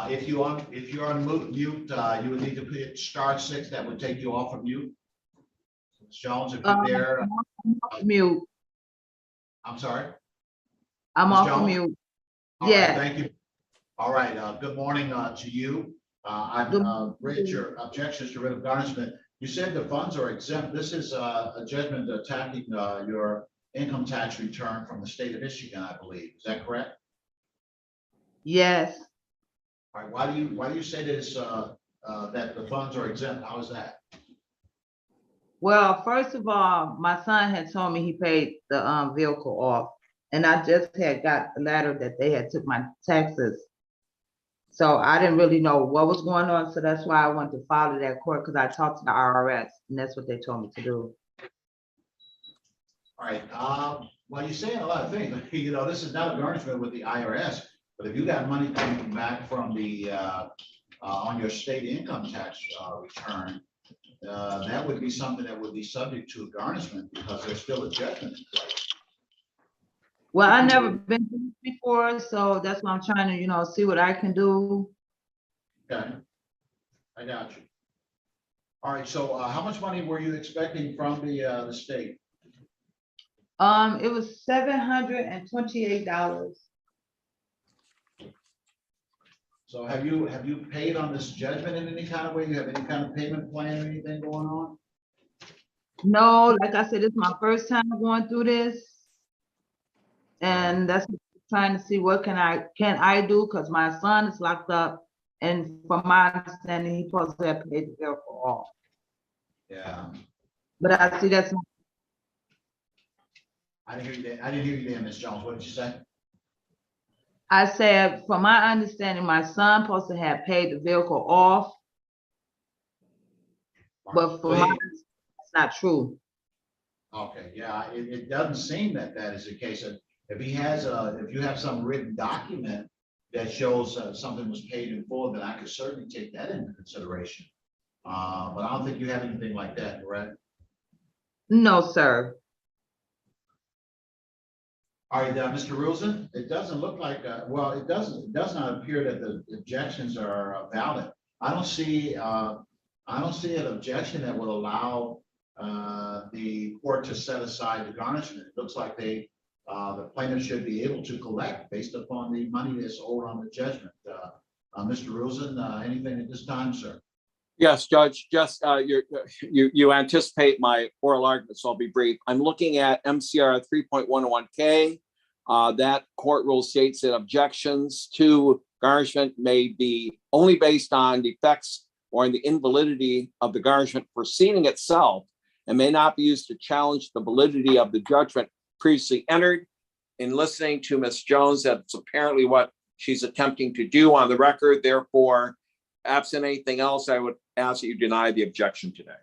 If you're on mute, you would need to hit *6. That would take you off of mute. Ms. Jones, if you're there. Mute. I'm sorry. I'm Ms. off Jones? mute. All right, Yeah. thank you. All right, good morning to you. I've raised your objections to writ of garnishment. You said the funds are exempt. This is a judgment attacking your income tax return from the state of Michigan, I believe. Is that correct? Yes. All right, why do you say this that the funds are exempt? How is that? Well, first of all, my son had told me he paid the vehicle off, and I just had got a letter that they had took my taxes. So I didn't really know what was going on, so that's why I went to file it at court, because I talked to the IRS, and that's what they told me to do. All right, well, you're saying a lot of things. You know, this is not a garnishment with the IRS, but if you got money coming back from the on your state income tax return, that would be something that would be subject to garnishment because there's still a judgment in place. Well, I never been through this before, so that's why I'm trying to, see what I can do. Okay, I got you. All right, so how much money were you expecting from the state? It was $728. So have you paid on this judgment in any kind of way? You have any kind of payment plan or anything going on? No, like I said, it's my first time going through this. And that's trying to see what can I do, because my son is locked up, and from my understanding, he supposed to have paid the bill for all. Yeah. But I see that's not. I didn't hear you there, Ms. Jones. What did you say? I said, from my understanding, my son supposed to have paid the vehicle off, but for my, it's not true. Okay, yeah, it doesn't seem that is the case. If he has if you have some written document that shows something was paid in full, then I could certainly take that into consideration. But I don't think you have anything like that, correct? No, sir. All right, Mr. Rosen, it doesn't look like, well, it does not appear that the objections are valid. I don't see an objection that would allow the court to set aside the garnishment. It looks like they the plaintiff should be able to collect based upon the money that's owed on the judgment. Mr. Rosen, anything at this time, sir? Yes, Judge, just you anticipate my oral argument, so I'll be brief. I'm looking at MCR 3.101K. That court rule states that objections to garnishment may be only based on defects or in the invalidity of the garnishment proceeding itself and may not be used to challenge the validity of the judgment previously entered. In listening to Ms. Jones, that's apparently what she's attempting to do on the record. Therefore, absent anything else, I would ask that you deny the objection today.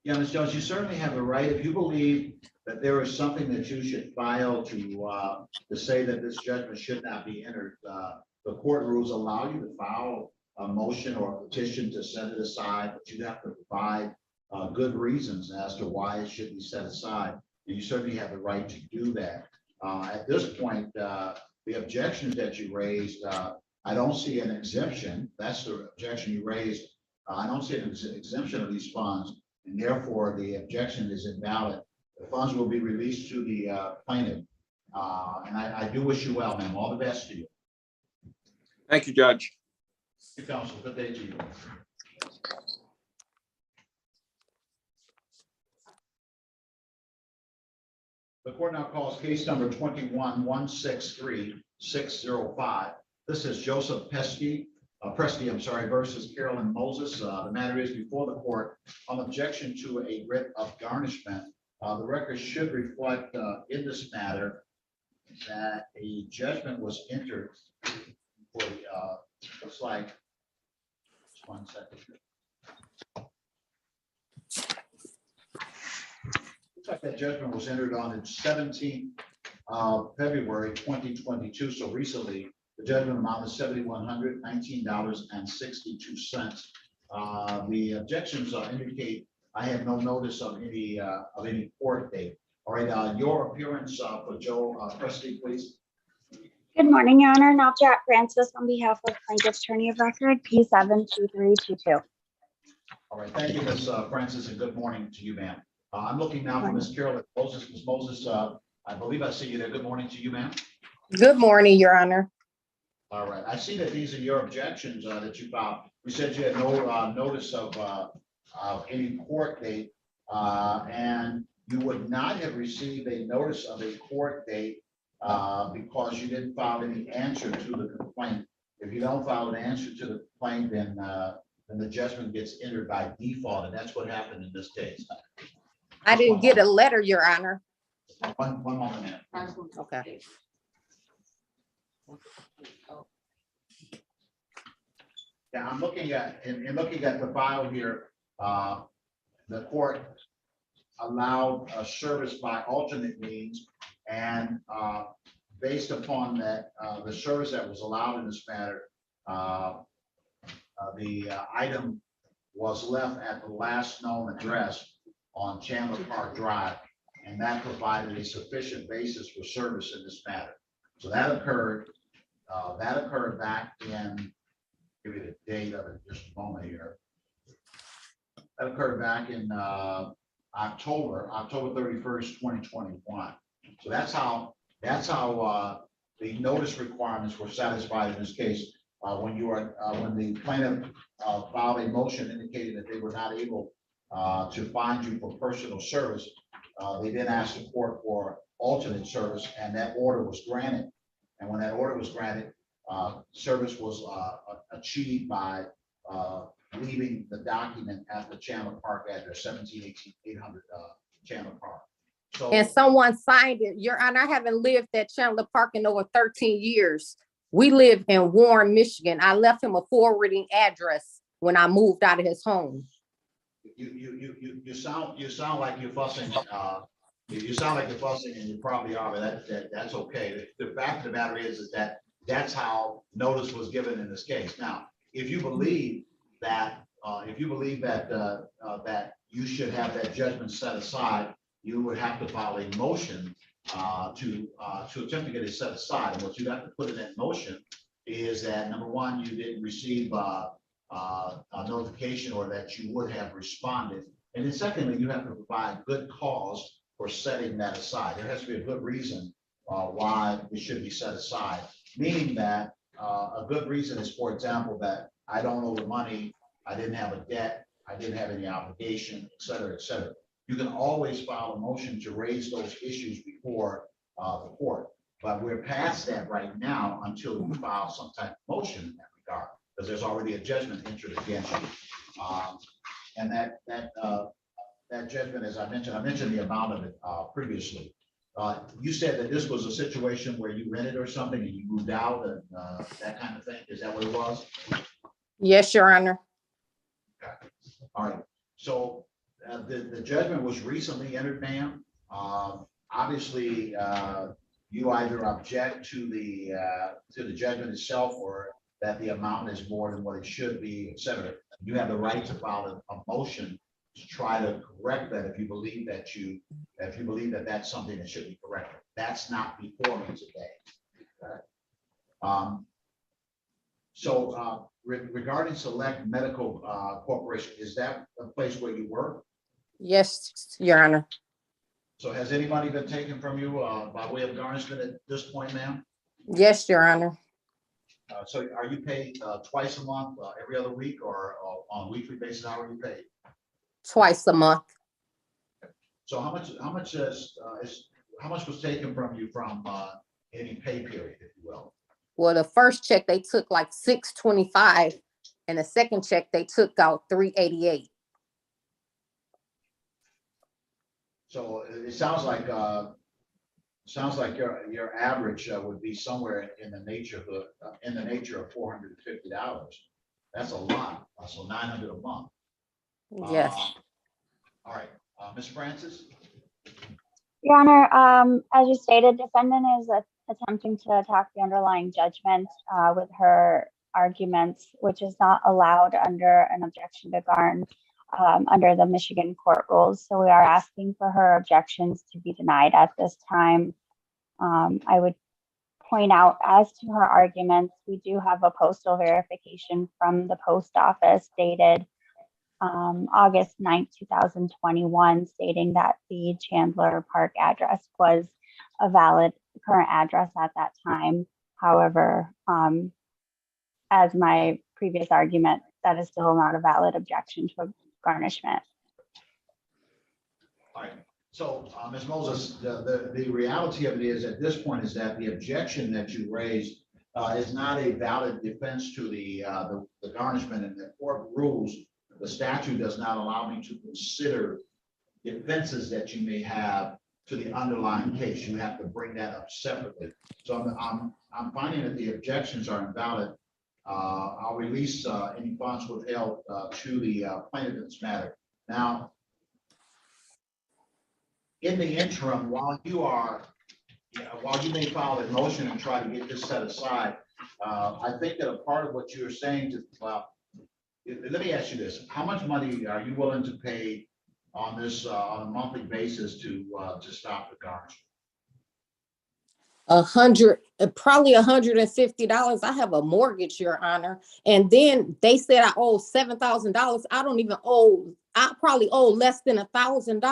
Yeah, Ms. Jones, you certainly have the right. If you believe that there is something that you should file to say that this judgment should not be entered, the court rules allow you to file a motion or a petition to set it aside, but you have to provide good reasons as to why it should be set aside. And you certainly have the right to do that. At this point, the objections that you raised, I don't see an exemption. That's the objection you raised. I don't see an exemption of these funds, and therefore the objection is invalid. The funds will be released to the plaintiff. And I do wish you well, ma'am. All the best to you. Thank you, Judge. Thank you, counsel. Good day to you. The court now calls case number 21-163-605. This is Joseph Presti versus Carolyn Moses. The matter is before the court on objection to a writ of garnishment. The record should reflect in this matter that a judgment was entered for looks like, just 1 second. Looks like that judgment was entered on the 17th of February 2022. So recently, the judgment amount is $7,119.62. The objections indicate I have no notice of any court date. All right, your appearance for Joe Presti, please. Good morning, Your Honor. Navjot Francis on behalf of Plaintiff's Attorney of Record, P72322. All right, thank you, Ms. Francis, and good morning to you, ma'am. I'm looking now for Ms. Carolyn Moses. Ms. Moses, I believe I see you there. Good morning to you, ma'am. Good morning, Your Honor. All right, I see that these are your objections that you filed. You said you had no notice of any court date, and you would not have received a notice of a court date because you didn't file any answer to the complaint. If you don't file an answer to the complaint, then the judgment gets entered by default, and that's what happened in this case. I didn't get a letter, Your Honor. One moment, ma'am. Okay. Yeah, I'm looking at, in looking at the file here, the court allowed a service by alternate means, and based upon that, the service that was allowed in this matter, the item was left at the last known address on Chandler Park Drive, and that provided a sufficient basis for service in this matter. So that occurred back in, give you the date of it, just a moment here. That occurred back in October 31st, 2021. So that's how the notice requirements were satisfied in this case. When the plaintiff filed a motion indicating that they were not able to find you for personal service, they then asked the court for alternate service, and that order was granted. And when that order was granted, service was achieved by leaving the document at the Chandler Park address, 1718 Chandler Park. So, And someone signed it. Your Honor, I haven't lived at Chandler Park in over 13 years. We live in Warren, Michigan. I left him a forwarding address when I moved out of his home. You sound like you're fussing. You sound like you're fussing, and you probably are, but that's okay. The fact of the matter is that that's how notice was given in this case. Now, if you believe that that you should have that judgment set aside, you would have to file a motion to attempt to get it set aside. And what you have to put in that motion is that, number one, you didn't receive a notification, or that you would have responded. And then secondly, you have to provide good cause for setting that aside. There has to be a good reason why it should be set aside, meaning that a good reason is, for example, that I don't owe the money, I didn't have a debt, I didn't have any obligation, et cetera, et cetera. You can always file a motion to raise those issues before the court. But we're past that right now until you file some type of motion in that regard, because there's already a judgment entered against you. And that judgment, as I mentioned the amount of it previously. You said that this was a situation where you rented or something and you moved out and that kind of thing. Is that what it was? Yes, Your Honor. Okay. All right. So the judgment was recently entered, ma'am. Obviously, you either object to the judgment itself, or that the amount is more than what it should be, et cetera. You have the right to file a motion to try to correct that if you believe that that's something that should be corrected. That's not before me today. Okay. So regarding Select Medical Corporation, is that a place where you work? Yes, Your Honor. So has any money been taken from you by way of garnishment at this point, ma'am? Yes, Your Honor. So are you paid twice a month, every other week, or on a weekly basis? How are you paid? Twice a month. So how much was taken from you from any pay period, if you will? Well, the first check they took like $625, and the second check they took out $388. So it sounds like your average would be somewhere in the nature of $450. That's a lot. So $900 a month. Yes. All right, Ms. Francis. Your Honor, as you stated, defendant is attempting to attack the underlying judgment with her arguments, which is not allowed under an objection to Garn under the Michigan court rules. So we are asking for her objections to be denied at this time. I would point out, as to her arguments, we do have a postal verification from the post office dated August 9th, 2021, stating that the Chandler Park address was a valid current address at that time. However, as my previous argument, that is still not a valid objection to garnishment. All right. So, Ms. Moses, the reality of it is, at this point, is that the objection that you raised is not a valid defense to the garnishment, and the court rules. The statute does not allow me to consider defenses that you may have to the underlying case. You have to bring that up separately. So I'm finding that the objections are invalid. I'll release any funds withheld to the plaintiff in this matter. Now, in the interim, while you may file a motion and try to get this set aside, I think that a part of what you're saying let me ask you this: how much money are you willing to pay on this on a monthly basis to stop the garnishment? Probably $150. I have a mortgage, Your Honor, and then they said I owe $7,000. I don't even owe. I probably owe less than $1,000.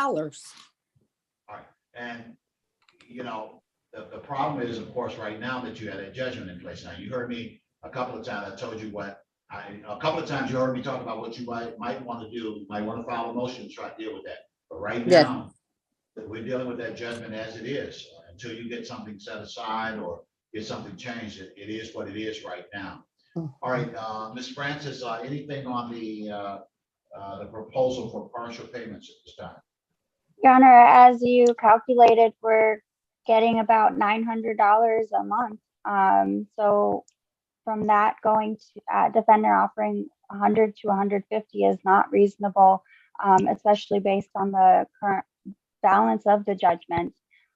All right, and you know the problem is, of course, right now that you had a judgment in place. Now you heard me a couple of times. I told you what. A couple of times you heard me talk about what you might want to do. You might want to file a motion to try to deal with that. But right now, we're dealing with that judgment as it is. Until you get something set aside or get something changed, it is what it is right now. All right, Ms. Francis, anything on the proposal for partial payments at this time? Your Honor, as you calculated, we're getting about $900 a month. So from that, going to defendant offering 100 to 150 is not reasonable, especially based on the current balance of the judgment.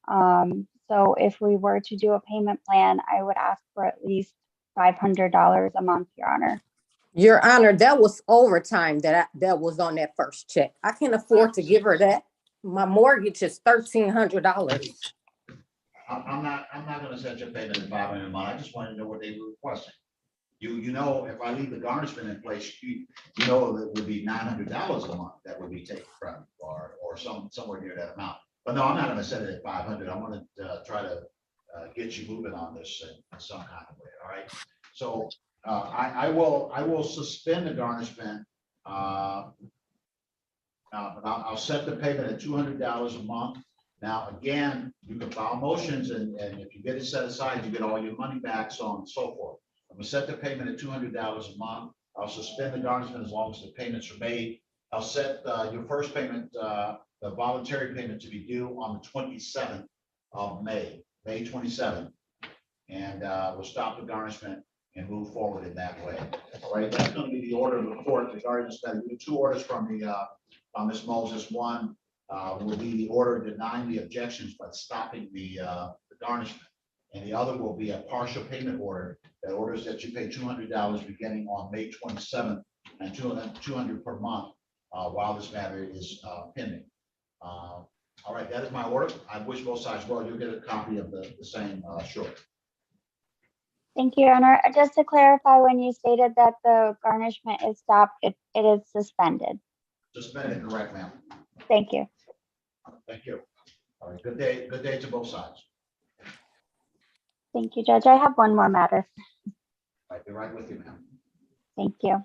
So if we were to do a payment plan, I would ask for at least $500 a month, Your Honor. Your Honor, that was overtime that was on that first check. I can't afford to give her that. My mortgage is $1,300. I'm not going to set your payment at $500 a month. I just wanted to know what they were requesting. You know, if I leave the garnishment in place, you know, it would be $900 a month that would be taken from, or somewhere near that amount. But no, I'm not gonna set it at 500. I want to try to get you moving on this in some kind of way, all right? So I will suspend the garnishment. But I'll set the payment at $200 a month. Now, again, you can file motions and if you get it set aside, you get all your money back, so on and so forth. I'm gonna set the payment at $200 a month. I'll suspend the garnishment as long as the payments are made. I'll set your first payment, the voluntary payment, to be due on the 27th of May 27th. And we'll stop the garnishment and move forward in that way. All right, that's gonna be the order of the court regarding this. The two orders from the Ms. Moses. One will be the order denying the objections but stopping the garnishment. And the other will be a partial payment order that orders that you pay $200 beginning on May 27th and $200 per month while this matter is pending. All right, that is my order. I wish both sides well. You'll get a copy of the same shortly. Thank you, Your Honor. Just to clarify, when you stated that the garnishment is stopped, it is suspended. Suspended, correct, ma'am. Thank you. Thank you. All right, good day. Good day to both sides. Thank you, Judge. I have one more matter. I'll be right with you, ma'am. Thank you.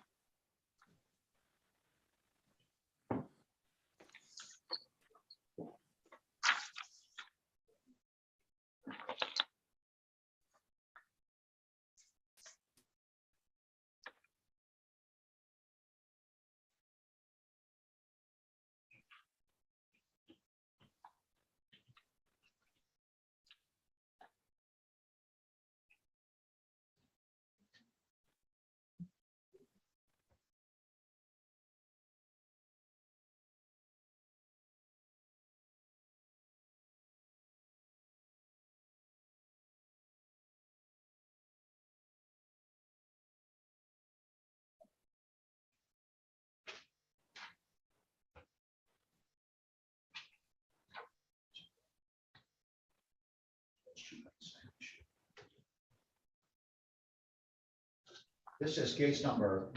This is case number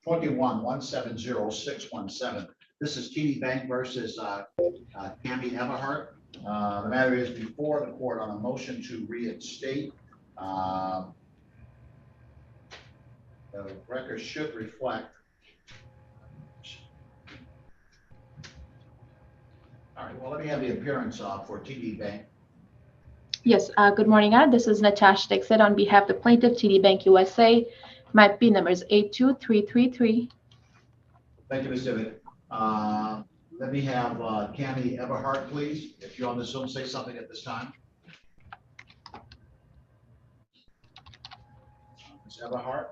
21-170617. This is TD Bank versus Tammy Everhart. The matter is before the court on a motion to reinstate. The record should reflect. All right, well, let me have the appearance for TD Bank. Yes, good morning. This is Natasha Dixit on behalf of the plaintiff, TD Bank USA. My PIN number is 82333. Thank you, Ms. Divit. Let me have Tammy Everhart, please. If you're on the Zoom, say something at this time. Ms. Everhart.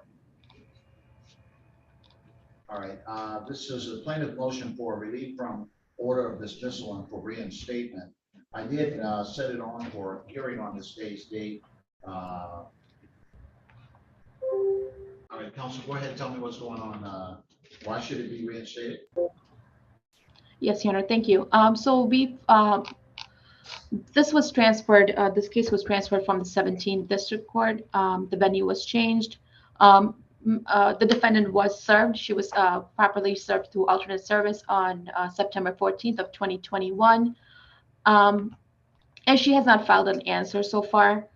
All right, this is a plaintiff motion for relief from order of dismissal and for reinstatement. I did set it on for hearing on this day's date. All right, counsel, go ahead and tell me what's going on. Why should it be reinstated? Yes, Your Honor, thank you. This was transferred, this case was transferred from the 17th District Court. The venue was changed. The defendant was served. She was properly served through alternate service on September 14th of 2021. And she has not filed an answer so far.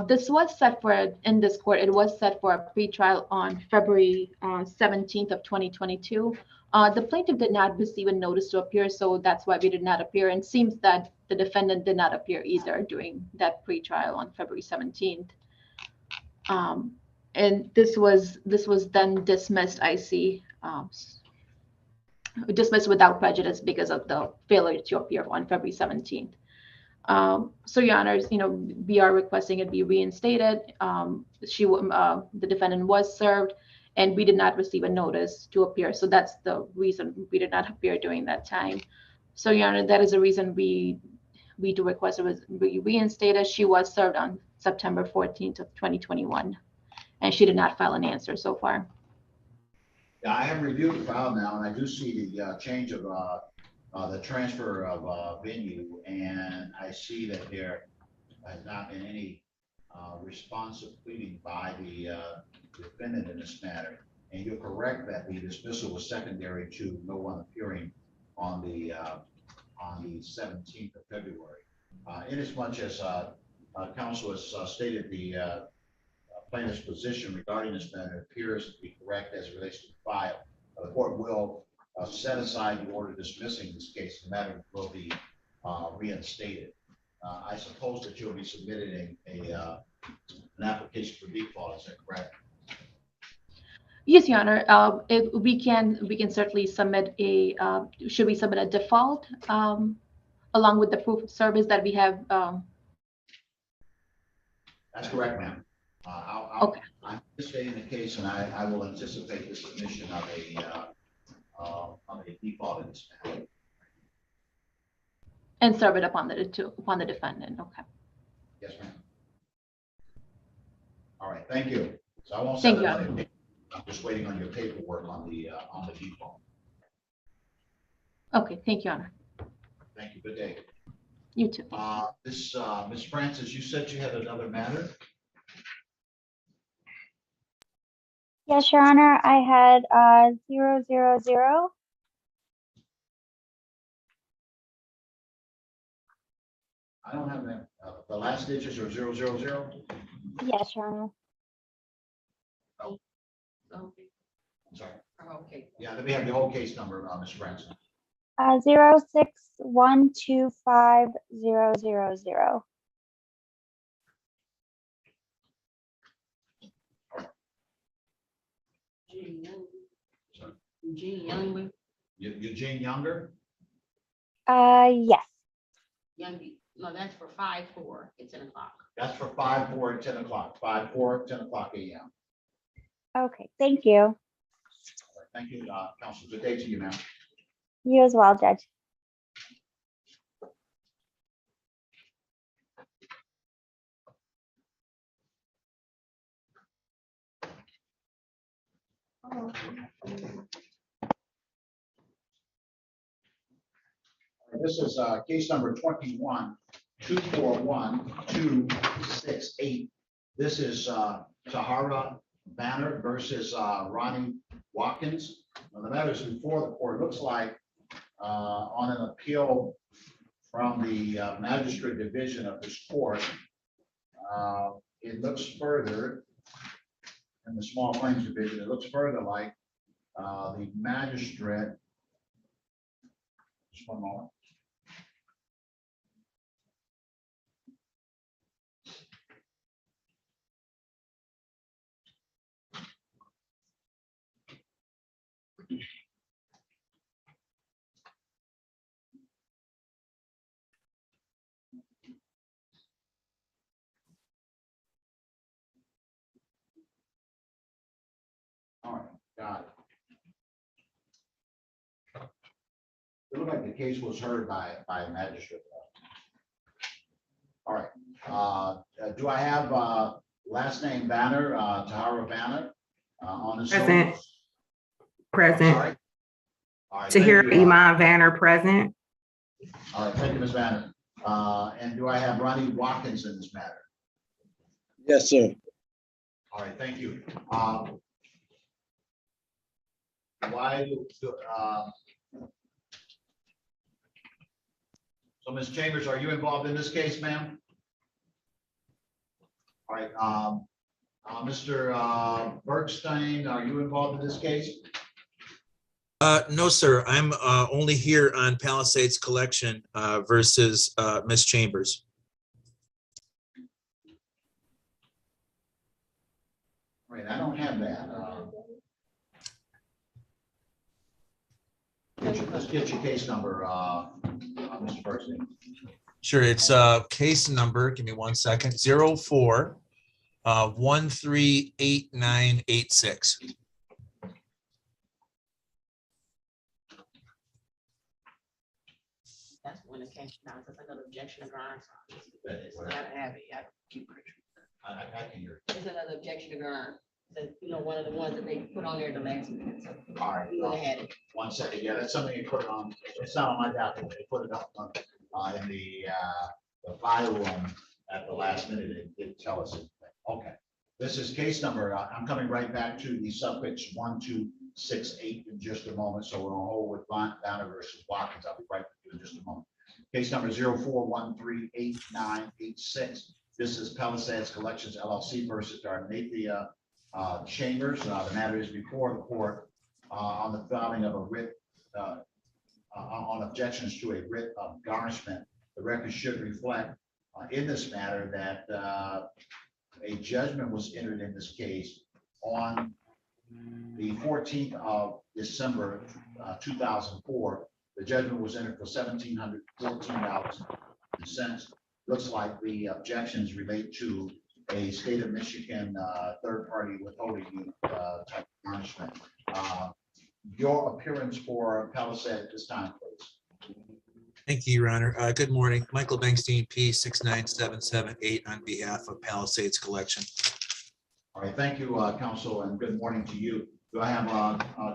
This was set for, in this court, it was set for a pretrial on February 17th of 2022. The plaintiff did not receive a notice to appear, so that's why we did not appear. And it seems that the defendant did not appear either during that pretrial on February 17th. And this was then dismissed, I see, dismissed without prejudice because of the failure to appear on February 17th. So, Your Honors, we are requesting it be reinstated. The defendant was served, and we did not receive a notice to appear. So that's the reason we did not appear during that time. So, Your Honor, that is the reason we do request it was reinstated. She was served on September 14th of 2021, and she did not file an answer so far. Yeah, I have reviewed the file now, and I do see the change of the transfer of venue, and I see that there has not been any responsive pleading by the defendant in this matter. And you're correct that the dismissal was secondary to no one appearing on the 17th of February. Inasmuch as counsel has stated the plaintiff's position regarding this matter appears to be correct as it relates to the file, the court will set aside the order dismissing this case. The matter will be reinstated. I suppose that you'll be submitting an application for default. Is that correct? Yes, Your Honor. We can certainly submit a, should we submit a default along with the proof of service that we have? That's correct, ma'am. Okay. I'm anticipating the case, and I will anticipate the submission of a default in this matter. And serve it upon the defendant. Okay. Yes, ma'am. All right, thank you. So I won't Thank send you, it. Honor. I'm just waiting on your paperwork on the default. Okay, thank you, Honor. Thank you. Good day. You too. Ms. Francis, you said you had another matter? Yes, Your Honor, I had 000. I don't have that. The last digits are 000. Yes, Your Honor. I'm sorry. Okay. Yeah, let me have the whole case number, Ms. Francis. 0612500. Eugene Youngman. Eugene Younger? Yes. Youngie. No, that's for 5/4 at 10 o'clock. That's for 5/4 at 10 o'clock. 5/4 at 10 o'clock a.m. Okay, thank you. Thank you, Counsel. Good day to you, ma'am. You as well, Judge. This is case number 21-241-268. This is Tahara Banner versus Ronnie Watkins. Now, the matter is before the court. Looks like on an appeal from the magistrate division of this court, it looks further in the small claims division. It looks further like the magistrate. Just one moment. All right, got it. It looked like the case was heard by a magistrate. All right, do I have last name Banner, Tahara Banner, on this? Present. Sorry. Present. All right, Tahira thank you. Iman Vanner, present. All right, thank you, Ms. Banner. And do I have Ronnie Watkins in this matter? Yes, sir. All right, thank you. So Ms. Chambers, are you involved in this case, ma'am? All right, Mr. Bergstein, are you involved in this case? No, sir. I'm only here on Palisades Collection versus Miss Chambers. All right, I don't have that. Let's get your case number, Mr. Bergstein. Sure, it's case number, give me 1 second, 04 138986. That's when it came down. That's another objection to grounds. It's gotta have it. I keep it. I can hear. It's another objection to ground. That, you know, one of the ones that they put on there the last minute. So All right. we would have had it. 1 second. Yeah, that's something you put on. It's not on my document. They put it up on, in the file room at the last minute. It didn't tell us anything. Okay. This is case number. I'm coming right back to the suffix 1, 2, 1368 in just a moment. So we're on hold with Donna versus Watkins. I'll be right with you in just a moment. Case number 04138986. This is Palisades Collections LLC versus Darnathia Chambers. The matter is before the court on the filing of a writ on objections to a writ of garnishment. The record should reflect in this matter that a judgment was entered in this case on the 14th of December 2004. The judgment was entered for $1,714.00. Looks like the objections relate to a state of Michigan third-party withholding type garnishment. Your appearance for Palisade at this time, please. Thank you, Your Honor. Good morning. Michael Bengstein, P 69778 on behalf of Palisades Collection. All right, thank you, counsel, and good morning to you. Do I have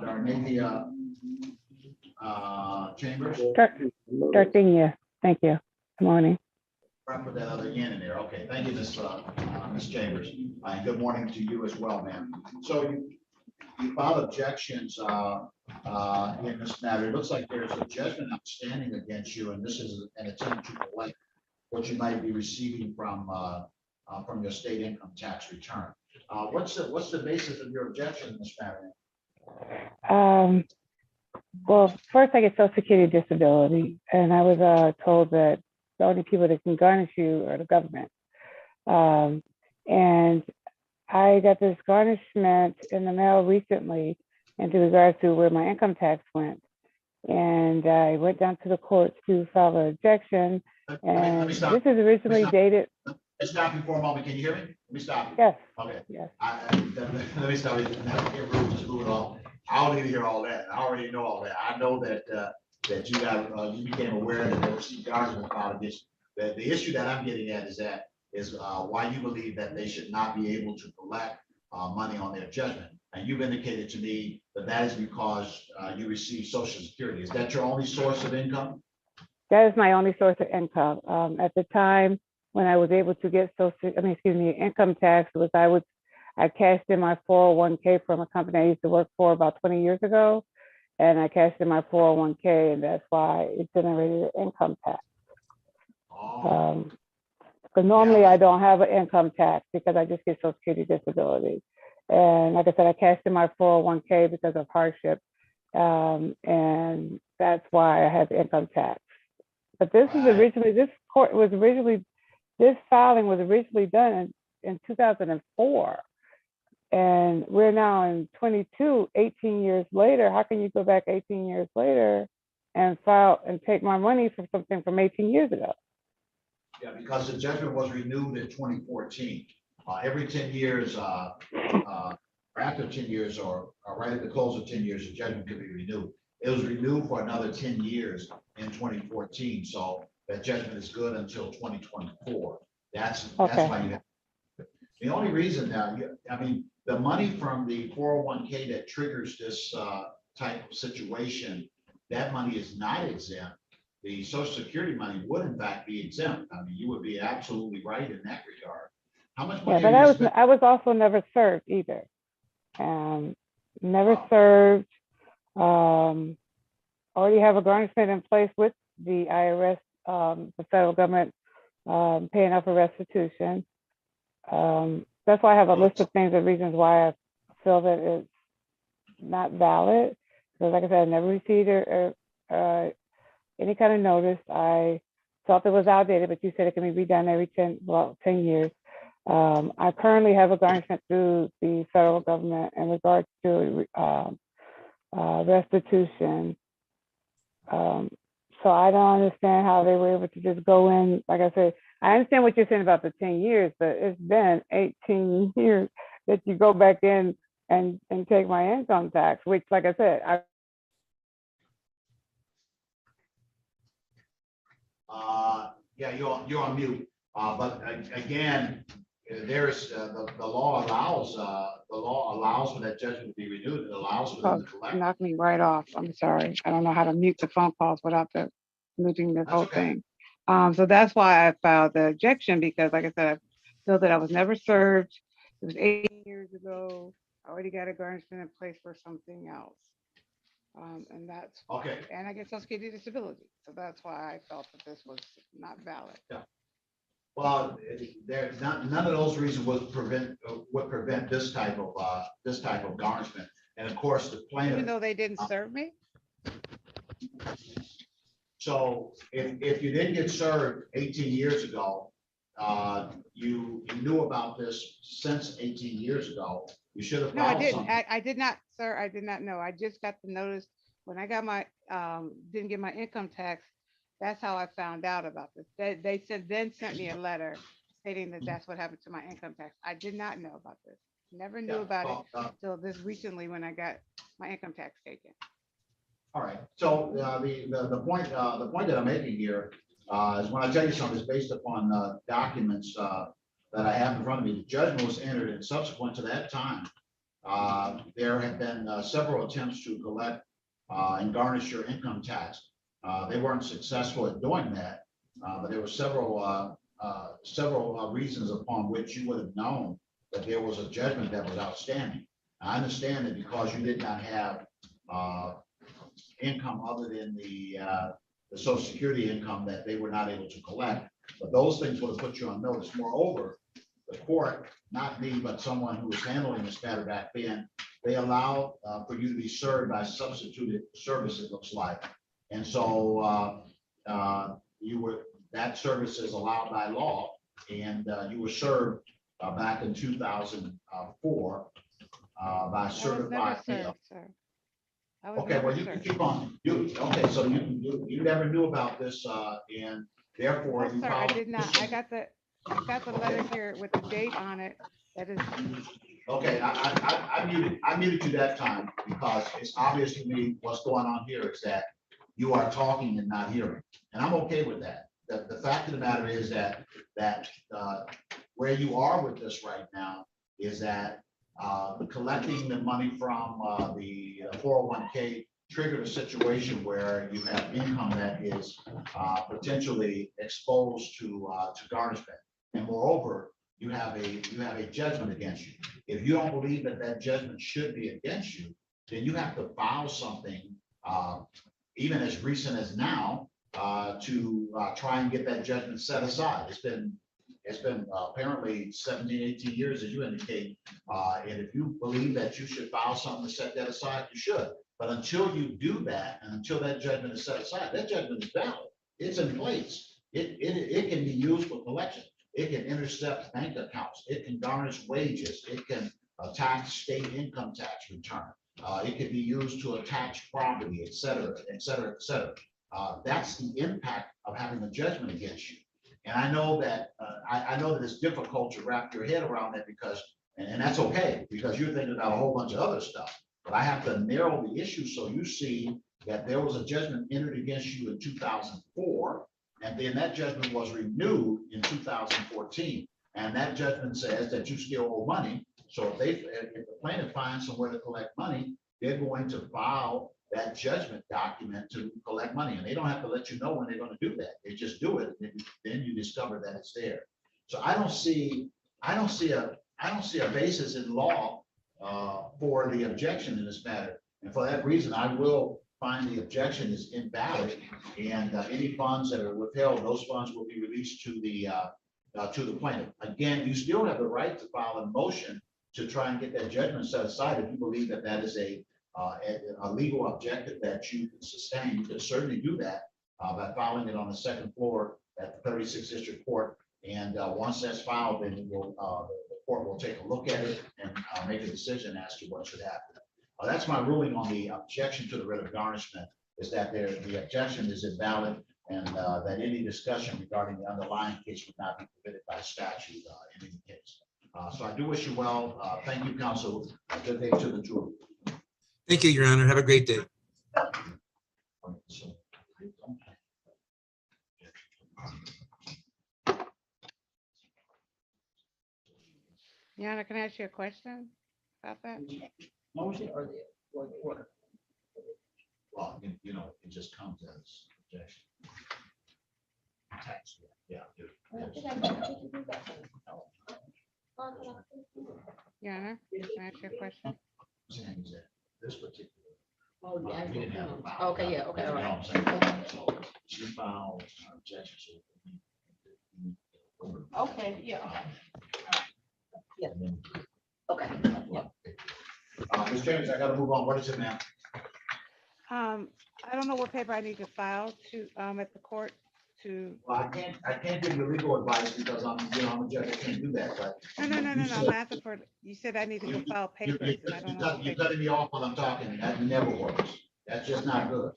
Darnathia Chambers? Darnathia, thank you. Good morning. I put that other N in there. Okay, thank you, Ms. Chambers. And good morning to you as well, ma'am. So you filed objections in this matter. It looks like there's a judgment outstanding against you, and this is an attempt to collect what you might be receiving from your state income tax return. What's the basis of your objection in this matter? Well, first I get Social Security disability, and I was told that the only people that can garnish you are the government. And I got this garnishment in the mail recently into regards to where my income tax went. And I went down to the court to file an objection. And this is originally dated. Let's stop you for a moment. Can you hear me? Let me stop you. Yes. Okay. Yes. Let me stop you. Get rude, just move it on. I don't need to hear all that. I already know all that. I know that that you became aware that there was some garnishment filed against you. The issue that I'm getting at is why you believe that they should not be able to collect money on their judgment. And you've indicated to me that is because you receive Social Security. Is that your only source of income? That is my only source of income. At the time when I was able to get income tax, I cashed in my 401k from a company I used to work for about 20 years ago. And I cashed in my 401k, and that's why it generated income tax. Because normally I don't have an income tax because I just get Social Security disability. And like I said, I cashed in my 401k because of hardship. And that's why I have income tax. But this filing was originally done in 2004. And we're now in 22, 18 years later. How can you go back 18 years later and file and take my money for something from 18 years ago? Yeah, because the judgment was renewed in 2014. Every 10 years, or after 10 years, or right at the close of 10 years, the judgment could be renewed. It was renewed for another 10 years in 2014. So that judgment is good until 2024. That's why you have. The only reason the money from the 401k that triggers this type of situation, that money is not exempt. The Social Security money would in fact be exempt. I mean, you would be absolutely right in that regard. How much money? Yeah, but I was also never served either. Never served. Already have a garnishment in place with the IRS, the federal government paying off a restitution. That's why I have a list of things and reasons why I feel that it's not valid. Because like I said, I never received any kind of notice. I thought it was outdated, but you said it can be redone every 10 years. I currently have a garnishment through the federal government in regards to restitution. So I don't understand how they were able to just go in. Like I said, I understand what you're saying about the 10 years, but it's been 18 years that you go back in and take my income tax, which, like I said, yeah, you're on mute. But again, there's the law allows for that judgment to be renewed. It allows for them to collect. knocked me right off. I'm sorry. I don't know how to mute the phone calls without muting this whole thing. So that's why I filed the objection, because like I said, I feel that I was never served. It was 18 years ago. I already got a garnishment in place for something else. And that's, Okay. and I get Social Security disability. So that's why I felt that this was not valid. Well, none of those reasons would prevent this type of garnishment. And of course, the Even plaintiff. though they didn't serve me? So if you didn't get served 18 years ago, you knew about this since 18 years ago, you should have No, I filed didn't. something. I did not, sir. I did not know. I just got the notice when I got my, didn't get my income tax. That's how I found out about this. They sent me a letter stating that that's what happened to my income tax. I did not know about this. Never knew about it until this recently when I got my income tax taken. All right, so the point that I'm making here is when I tell you something, it's based upon documents that I have in front of me. The judgment was entered, and subsequent to that time, there have been several attempts to collect and garnish your income tax. They weren't successful at doing that, but there were several reasons upon which you would have known that there was a judgment that was outstanding. I understand that because you did not have income other than the Social Security income that they were not able to collect, but those things would have put you on notice. Moreover, the court, not me, but someone who was handling this matter back then, they allowed for you to be served by substituted service, it looks like. And so that service is allowed by law, and you were served back in 2004 by certified mail. Okay, well, you can keep on. Okay, so you never knew about this, and therefore you Sir, I filed. did not. I got the letter here with the date on it. That is. Okay, I muted you that time because it's obvious to me what's going on here is that you are talking and not hearing, and I'm okay with that. The fact of the matter is that where you are with this right now is that collecting the money from the 401k triggered a situation where you have income that is potentially exposed to garnishment, and moreover, you have a judgment against you. If you don't believe that judgment should be against you, then you have to file something, even as recent as now, to try and get that judgment set aside. It's been apparently 17, 18 years, as you indicate. And if you believe that you should file something to set that aside, you should. But until you do that, and until that judgment is set aside, that judgment is valid. It's in place. It can be used for collection. It can intercept bank accounts. It can garnish wages. It can attach state income tax return. It can be used to attach property, et cetera, et cetera, et cetera. That's the impact of having a judgment against you. And I know that it's difficult to wrap your head around that because, and that's okay, because you're thinking about a whole bunch of other stuff. But I have to narrow the issue so you see that there was a judgment entered against you in 2004, and then that judgment was renewed in 2014. And that judgment says that you still owe money. So if the plaintiff finds somewhere to collect money, they're going to file that judgment document to collect money, and they don't have to let you know when they're going to do that. They just do it, and then you discover that it's there. So I don't see a basis in law for the objection in this matter, and for that reason, I will find the objection is invalid, and any funds that are withheld, those funds will be released to the plaintiff. Again, you still have the right to file a motion to try and get that judgment set aside if you believe that that is a legal objective that you can sustain. You can certainly do that by filing it on the second floor at the 36th District Court. And once that's filed, then the court will take a look at it and make a decision as to what should happen. That's my ruling on the objection to the writ of garnishment, is that the objection is invalid, and that any discussion regarding the underlying case would not be permitted by statute in any case. So I do wish you well. Thank you, counsel. Good day to the jury. Thank you, Your Honor. Have a great day. Yana, can I ask you a question about that? Motion or the order? Well, you know, it just comes as objection. Text, yeah. I think I can do that. Yeah, can I ask you a question? Saying is that this particular. Oh, yeah. We didn't have a file. Okay, yeah, okay, all You know right. what I'm saying? So she filed an objection. Okay, yeah. Yeah. Okay. Ms. James, I gotta move on. What is it now? I don't know what paper I need to file to, at the court to. Well, I can't give you legal advice because I'm a judge. I can't do that, but. No, you I'm said- asking for, you said I need to go file You- papers and I don't know. what You're papers. cutting me off when I'm talking. That never works. That's just not good.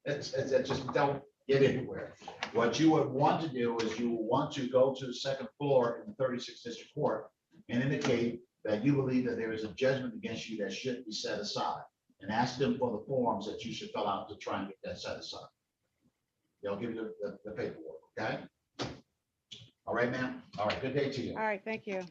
It's just don't get anywhere. What you would want to do is you would want to go to the second floor in the 36th District Court and indicate that you believe that there is a judgment against you that should be set aside, and ask them for the forms that you should fill out to try and get that set aside. They'll give you the paperwork, okay? All right, ma'am? All right, good day to you. All right, thank you.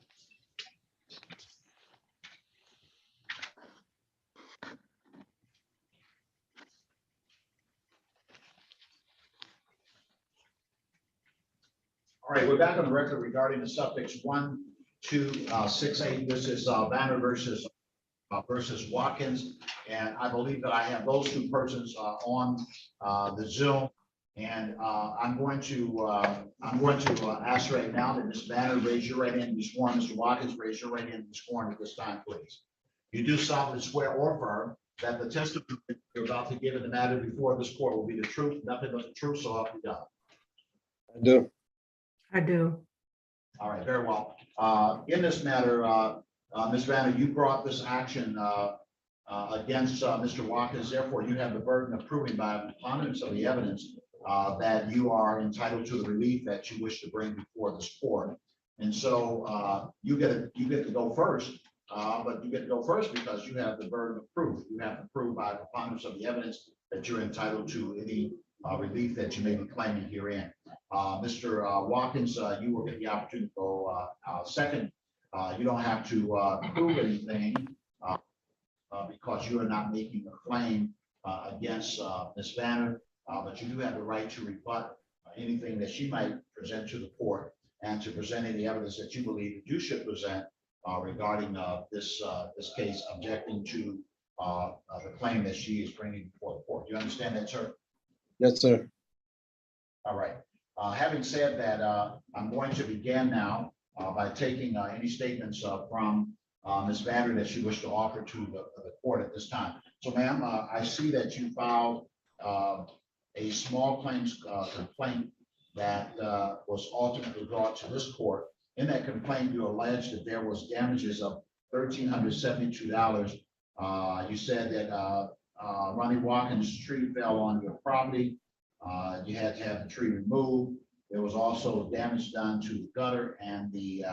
All right, we're back on the record regarding the suffix 1268. This is Banner versus Watkins. And I believe that I have those two persons on the Zoom. And I'm going to ask right now that Ms. Banner raise your right hand and be sworn. Mr. Watkins, raise your right hand and be sworn at this time, please. You do solemnly swear or affirm that the testimony you're about to give in the matter before this court will be the truth, nothing but the truth, so help you God. I do. I do. All right, very well. In this matter, Ms. Vanner, you brought this action against Mr. Watkins. Therefore, you have the burden of proving by a preponderance of the evidence that you are entitled to the relief that you wish to bring before this court. And so you get to go first, but you get to go first because you have the burden of proof. You have to prove by a preponderance of the evidence that you're entitled to any relief that you may be claiming herein. Mr. Watkins, you will get the opportunity to go second. You don't have to prove anything because you are not making a claim against Ms. Vanner, but you do have the right to rebut anything that she might present to the court and to present any evidence that you believe that you should present regarding this case, objecting to the claim that she is bringing before the court. Do you understand that, sir? Yes, sir. All right. Having said that, I'm going to begin now by taking any statements from Ms. Vanner that she wished to offer to the court at this time. So, ma'am, I see that you filed a small claims complaint that was ultimately brought to this court. In that complaint, you alleged that there was damages of $1,372. You said that Ronnie Watkins' tree fell on your property. You had to have the tree removed. There was also damage done to the gutter and the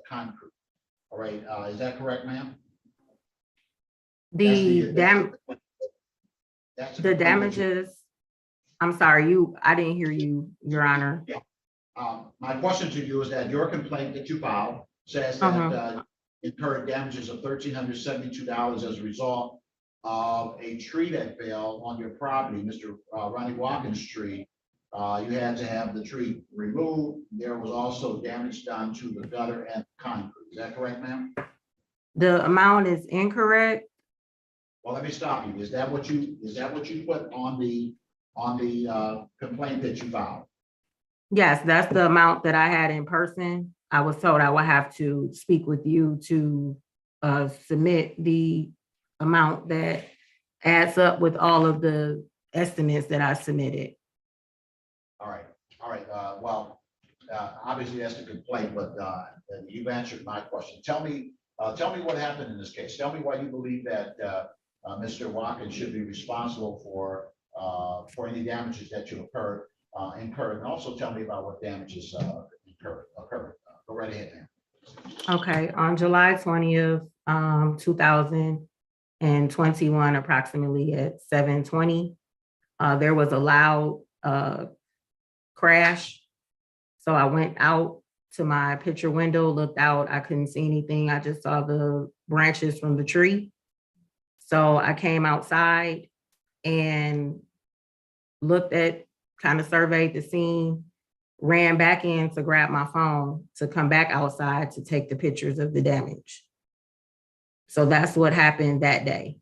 concrete. All right, is that correct, ma'am? The damages, I'm sorry, I didn't hear you, Your Honor. Yeah. My question to you is that your complaint that you filed says that incurred damages of $1,372 as a result of a tree that fell on your property, Mr. Ronnie Watkins' tree. You had to have the tree removed. There was also damage done to the gutter and concrete. Is that correct, ma'am? The amount is incorrect. Well, let me stop you. Is that what you put on the complaint that you filed? Yes, that's the amount that I had in person. I was told I would have to speak with you to submit the amount that adds up with all of the estimates that I submitted. All right. Well, obviously that's the complaint, but you've answered my question. Tell me what happened in this case. Tell me why you believe that Mr. Watkins should be responsible for any damages that you incurred, and also tell me about what damages occurred. Go right ahead, ma'am. Okay, on July 20th, 2021, approximately at 7:20, there was a loud crash. So I went out to my picture window, looked out, I couldn't see anything. I just saw the branches from the tree. So I came outside and looked at, kind of surveyed the scene, ran back in to grab my phone to come back outside to take the pictures of the damage. So that's what happened that day.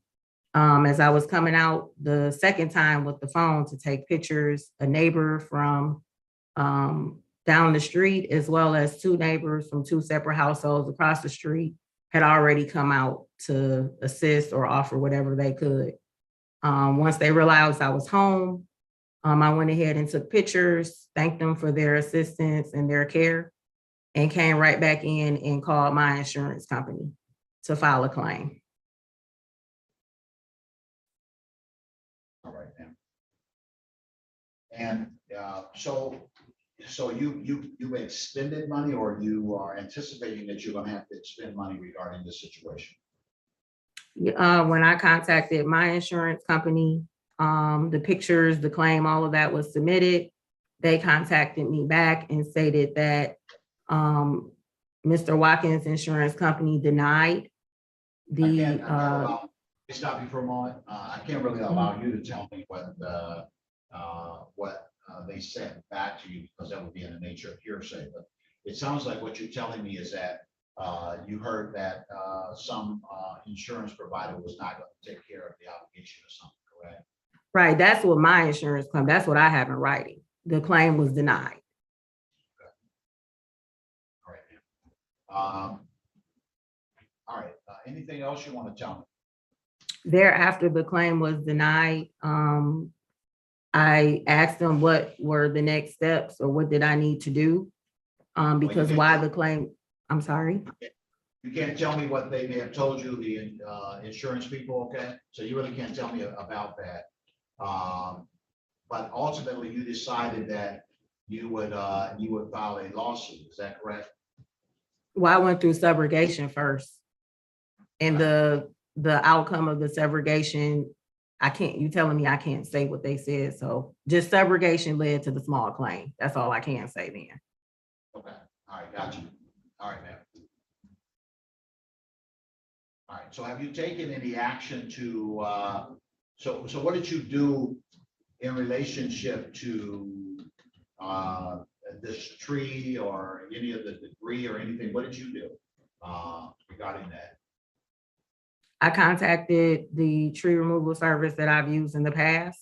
As I was coming out the second time with the phone to take pictures, a neighbor from down the street, as well as two neighbors from two separate households across the street, had already come out to assist or offer whatever they could. Once they realized I was home, I went ahead and took pictures, thanked them for their assistance and their care, and came right back in and called my insurance company to file a claim. All right, ma'am. And so you expended money, or you are anticipating that you're going to have to expend money regarding this situation? When I contacted my insurance company, the pictures, the claim, all of that was submitted. They contacted me back and stated that Mr. Watkins' insurance company denied the. Stop you for a moment. I can't really allow you to tell me what they said back to you, because that would be in the nature of hearsay. But it sounds like what you're telling me is that you heard that some insurance provider was not going to take care of the obligation or something, correct? Right, that's what my insurance company, that's what I have in writing. The claim was denied. Okay. All right. All right. Anything else you want to tell me? Thereafter the claim was denied, I asked them what were the next steps or what did I need to do? Because why the claim, I'm sorry? You can't tell me what they may have told you, the insurance people, okay? So you really can't tell me about that. But ultimately you decided that you would file a lawsuit, is that correct? Well, I went through subrogation first. And the outcome of the subrogation, you telling me I can't say what they said. So just subrogation led to the small claim. That's all I can say then. Okay, all right, got you. All right, ma'am. All right, so have you taken any action to, so what did you do in relationship to this tree or any of the debris or anything? What did you do regarding that? I contacted the tree removal service that I've used in the past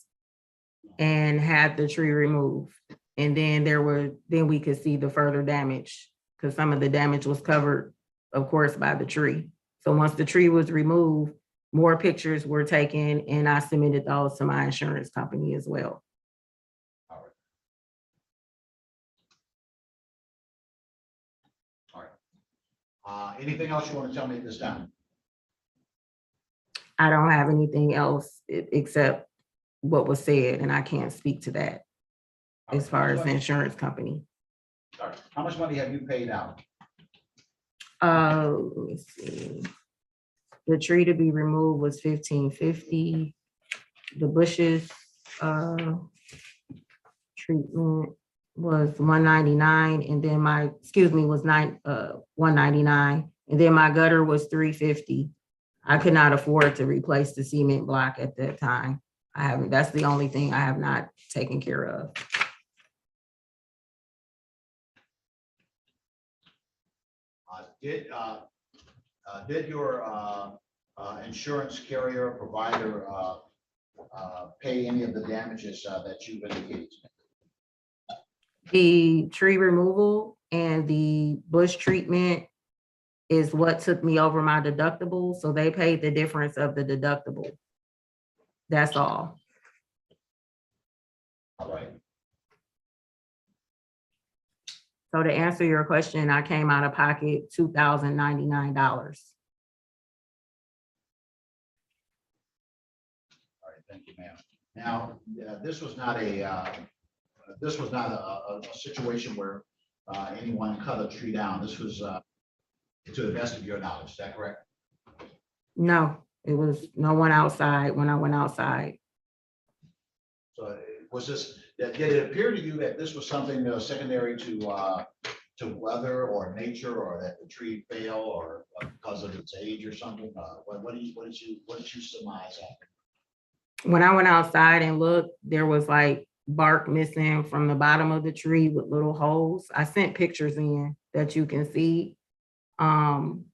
and had the tree removed. And then then we could see the further damage, because some of the damage was covered, of course, by the tree. So once the tree was removed, more pictures were taken and I submitted those to my insurance company as well. All right. Anything else you want to tell me at this time? I don't have anything else except what was said, and I can't speak to that as far as the insurance company. All right. How much money have you paid out? Let me see. The tree to be removed was $1,550. The bushes treatment was $199, and then was $199, and then my gutter was $350. I could not afford to replace the cement block at that time. That's the only thing I have not taken care of. Did your insurance carrier provider pay any of the damages that you've indicated? The tree removal and the bush treatment is what took me over my deductible. So they paid the difference of the deductible. That's all. All right. So to answer your question, I came out of pocket $2,099. All right, thank you, ma'am. Now, this was not a situation where anyone cut a tree down. This was to the best of your knowledge. Is that correct? No, it was no one outside when I went outside. So was this? Did it appear to you that this was something secondary to weather or nature, or that the tree fell, or because of its age or something? What did you surmise happened? When I went outside and looked, there was like bark missing from the bottom of the tree with little holes. I sent pictures in that you can see. And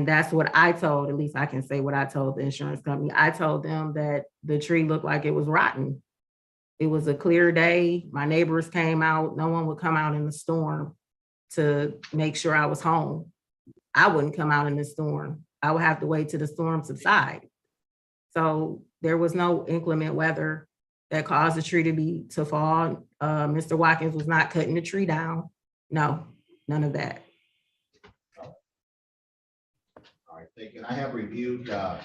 that's what I told, at least I can say what I told the insurance company. I told them that the tree looked like it was rotten. It was a clear day. My neighbors came out. No one would come out in the storm to make sure I was home. I wouldn't come out in the storm. I would have to wait till the storm subside. So there was no inclement weather that caused the tree to fall. Mr. Watkins was not cutting the tree down. No, none of that. All right, thank you. And I have reviewed the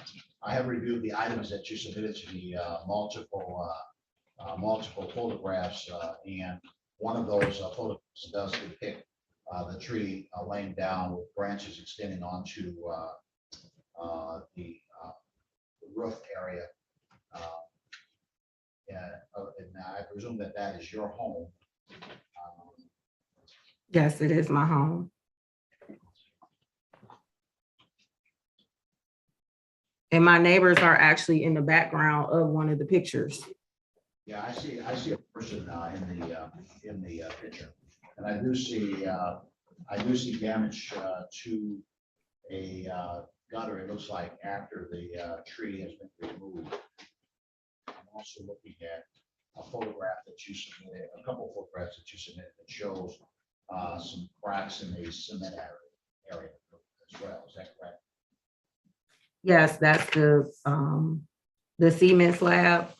items that you submitted to me, multiple photographs, and one of those photographs does depict the tree laying down with branches extending onto the roof area. And I presume that that is your home. Yes, it is my home. And my neighbors are actually in the background of one of the pictures. Yeah, I see a person in the picture, and I do see damage to a gutter. It looks like after the tree has been removed. I'm also looking at a photograph that you submitted, a couple of photographs that you submitted that shows some cracks in the cement area as well. Is that correct? Yes, that's the cement slab.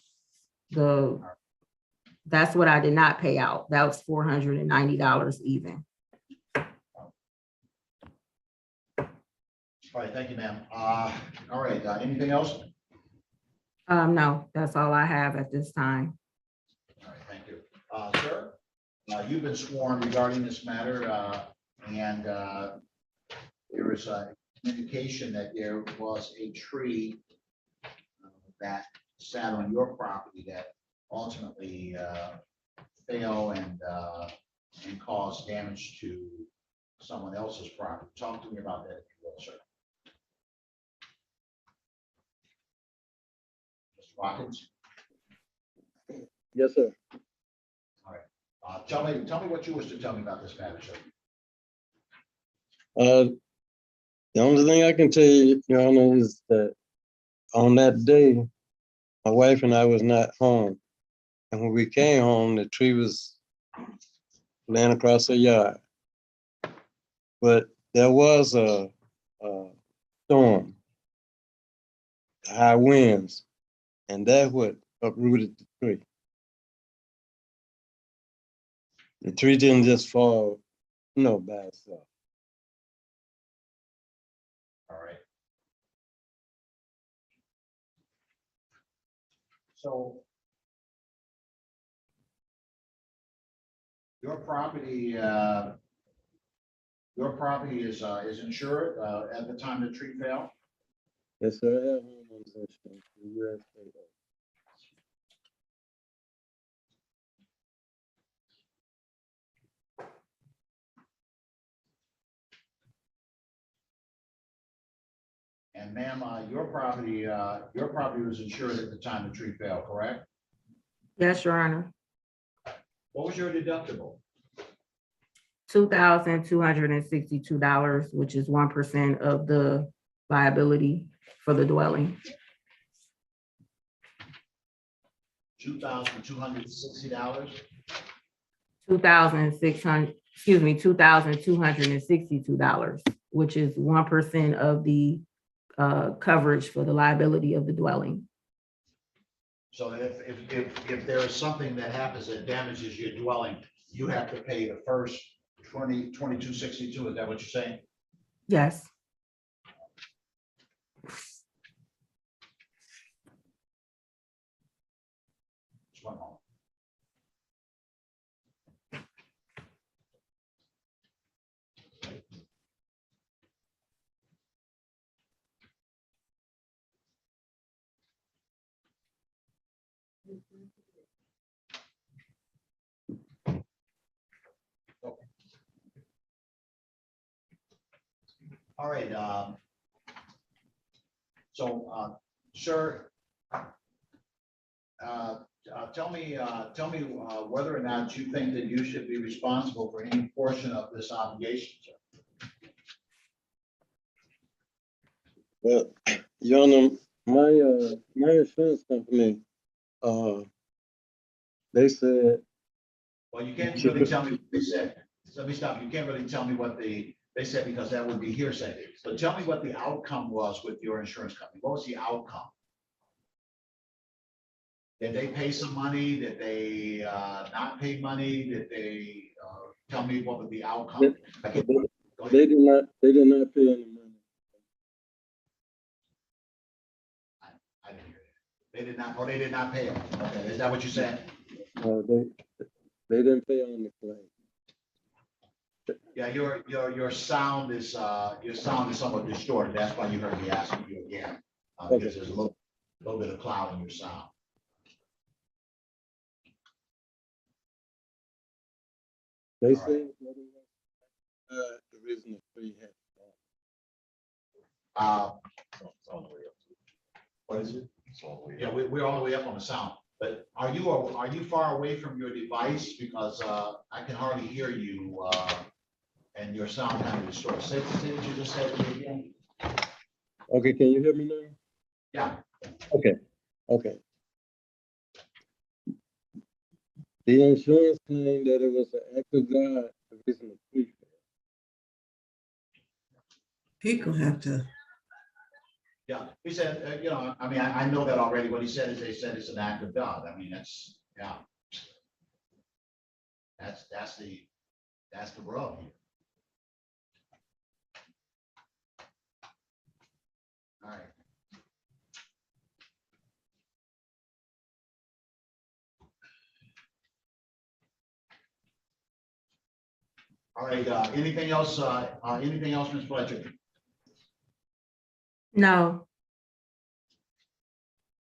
That's what I did not pay out. That was $490 even. All right, thank you, ma'am. All right, anything else? No, that's all I have at this time. All right, thank you. Sir, you've been sworn regarding this matter, and there is an indication that there was a tree that sat on your property that ultimately fell and caused damage to someone else's property. Talk to me about that, if you will, sir. Mr. Watkins? Yes, sir. All right. Tell me what you wish to tell me about this matter, sir. The only thing I can tell you, Your Honor, is that on that day, my wife and I was not home. And when we came home, the tree was laying across the yard. But there was a storm, high winds, and that's what uprooted the tree. The tree didn't just fall, by itself. All right. So your property is insured at the time the tree fell? Yes, sir. I have homeowners insurance, the US state. And ma'am, your property was insured at the time the tree fell, correct? Yes, Your Honor. What was your deductible? $2,262, which is 1% of the liability for the dwelling. $2,260? $2,262, which is 1% of the coverage for the liability of the dwelling. So if there is something that happens that damages your dwelling, you have to pay the first $2,262. Is that what you're saying? Yes. Just one moment. All right. So, sir, Tell me whether or not you think that you should be responsible for any portion of this obligation, sir. Well, Your Honor, my insurance company, they said. Well, you can't really tell me what they said. So let me stop. You can't really tell me what they said because that would be hearsay. But tell me what the outcome was with your insurance company. What was the outcome? Did they pay some money? Did they not pay money? Did they tell me what was the outcome? They did not pay any money. I didn't hear it. They did not, oh, they did not pay them. Okay, is that what you said? They didn't pay on the claim. Yeah, your sound is somewhat distorted. That's why you heard me asking you again. Because there's a little bit of cloud in your sound. They said the reason the tree had. What is it? Yeah, we're all the way up on the sound. But are you far away from your device? Because I can hardly hear you and your sound kind of distorted. Say what you just said to me again. Okay, can you hear me now? Yeah. Okay. The insurance claimed that it was an act of God, the reason the tree fell. He gonna have to. Yeah, he said, I mean, I know that already. What he said is they said it's an act of God. I mean, that's, yeah. That's the rub here. All right. All right, anything else, Ms. Fletcher? No.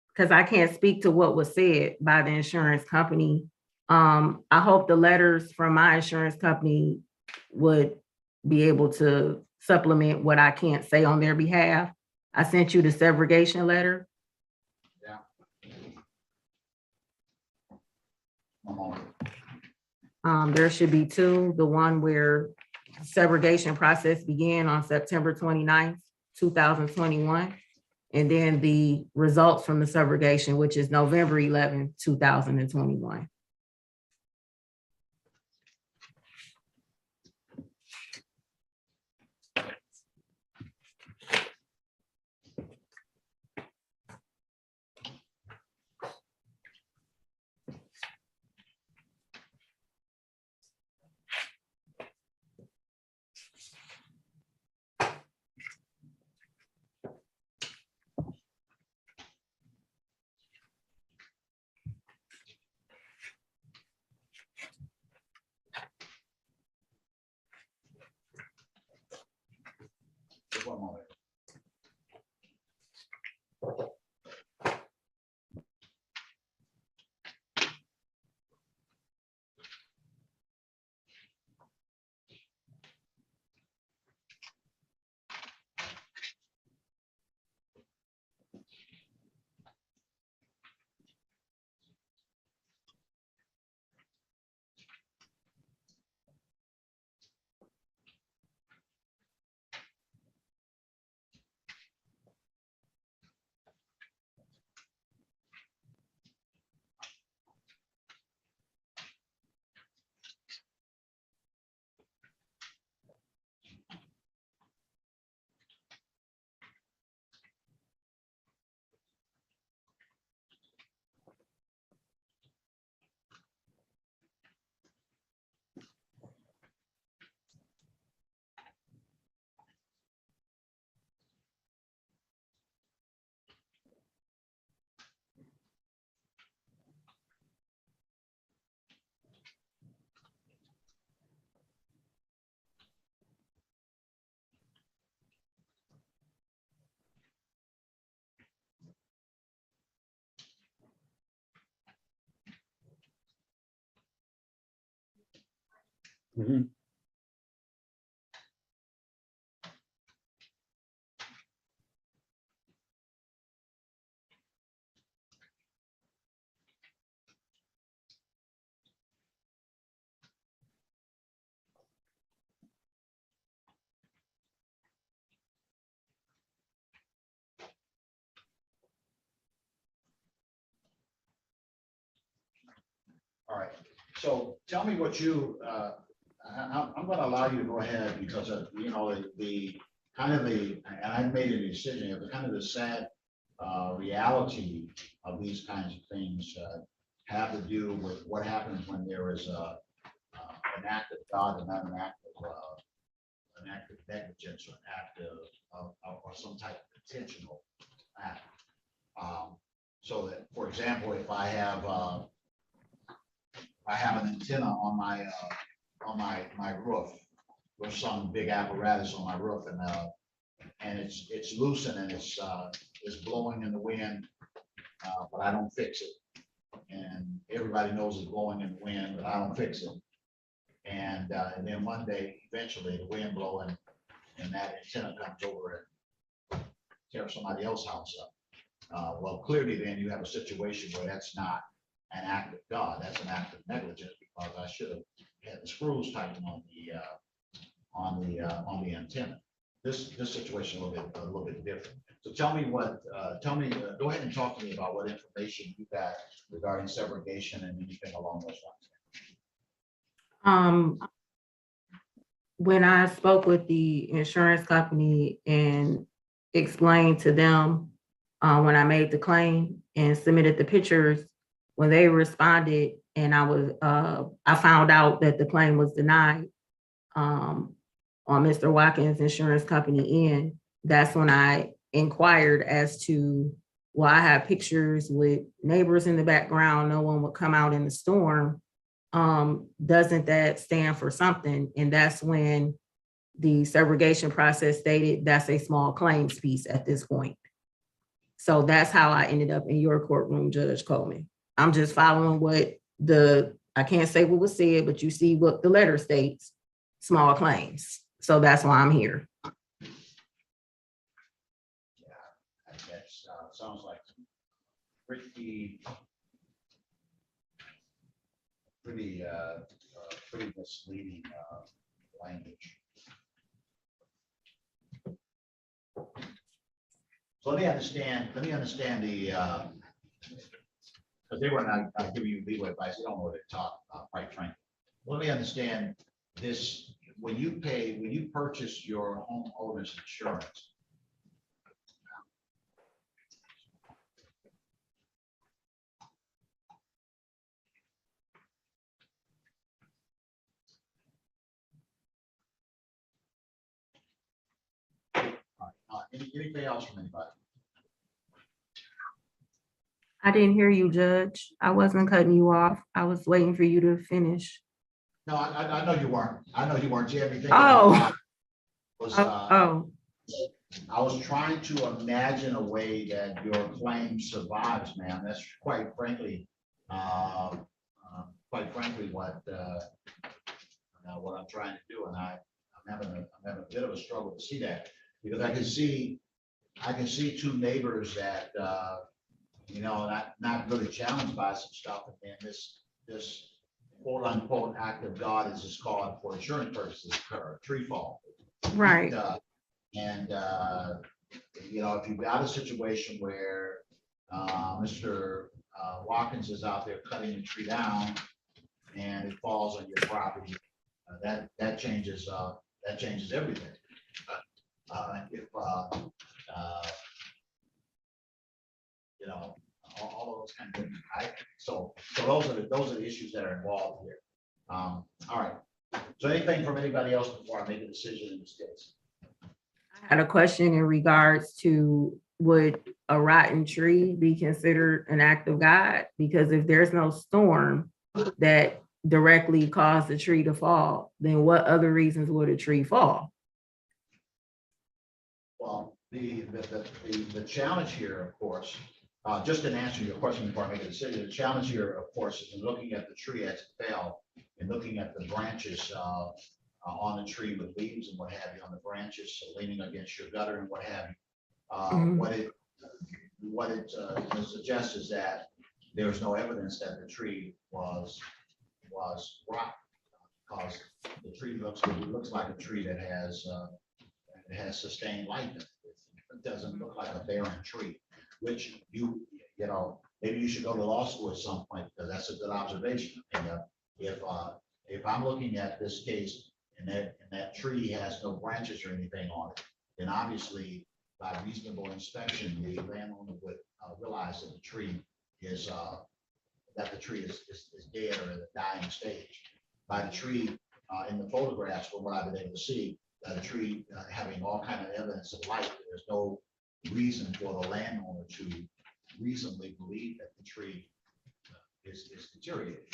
Because I can't speak to what was said by the insurance company. I hope the letters from my insurance company would be able to supplement what I can't say on their behalf. I sent you the subrogation letter. Yeah. There should be two, the one where subrogation process began on September 29th, 2021. And then the results from the subrogation, which is November 11th, 2021. Just one moment. Mhm. right. So tell me what you, I'm going to allow you to go ahead because of, you know, the kind of the, and I've made a decision, the kind of the sad reality of these kinds of things have to do with what happens when there is an act of God and not an act of negligence or an act of or some type of intentional act. So that, for example, if I have an antenna on my roof, or some big apparatus on my roof, and it's loosened and it's blowing in the wind, but I don't fix it. And everybody knows it's blowing in the wind, but I don't fix it. And then one day, eventually, the wind blowing, and that antenna comes over and tears somebody else's house up. Well, clearly, then you have a situation where that's not an act of God, that's an act of negligence, because I should have had the screws tightened on the antenna. This situation a little bit different. So tell me go ahead and talk to me about what information you got regarding subrogation and anything along those lines. When I spoke with the insurance company and explained to them when I made the claim and submitted the pictures, when they responded and I found out that the claim was denied on Mr. Watkins' insurance company end, that's when I inquired as to, well, I have pictures with neighbors in the background, no one would come out in the storm. Doesn't that stand for something? And that's when the subrogation process stated that's a small claims piece at this point. So that's how I ended up in your courtroom, Judge Coleman. I'm just following what I can't say what was said, but you see what the letter states, small claims. So that's why I'm here. Yeah, that sounds like pretty misleading language. So let me understand the, because they were not giving you legal advice, they don't know what they're talking about, quite frankly. Let me understand this, when you purchase your homeowner's insurance, anything else from anybody? I didn't hear you, Judge. I wasn't cutting you off. I was waiting for you to finish. No, I know you weren't. I know you weren't. Do you have anything? Oh. I was trying to imagine a way that your claim survives, ma'am. That's quite frankly what I'm trying to do, and I'm having a bit of a struggle to see that, because I can see two neighbors that not really challenged by some stuff, and this quote unquote act of God is just called for insurance purposes, tree fall. Right. If you've got a situation where Mr. Watkins is out there cutting the tree down and it falls on your property, that changes everything. All of those kind of things. So those are the issues that are involved here. All right. So anything from anybody else before I make a decision in this case? I had a question in regards to, would a rotten tree be considered an act of God? Because if there's no storm that directly caused the tree to fall, then what other reasons would a tree fall? Well, the challenge here, of course, just in answering your question before I make a decision, the challenge here, of course, is in looking at the tree as it fell and looking at the branches on the tree with leaves and what have you on the branches leaning against your gutter and what have you. What it suggests is that there's no evidence that the tree was rotten, because the tree looks like a tree that has sustained life. It doesn't look like a barren tree, which maybe you should go to law school at some point, because that's a good observation. And if I'm looking at this case and that tree has no branches or anything on it, then obviously by reasonable inspection, the landowner would realize that the tree is dead or in the dying stage. By the tree in the photographs, from what I've been able to see, the tree having all kind of evidence of life, there's no reason for the landowner to reasonably believe that the tree is deteriorating.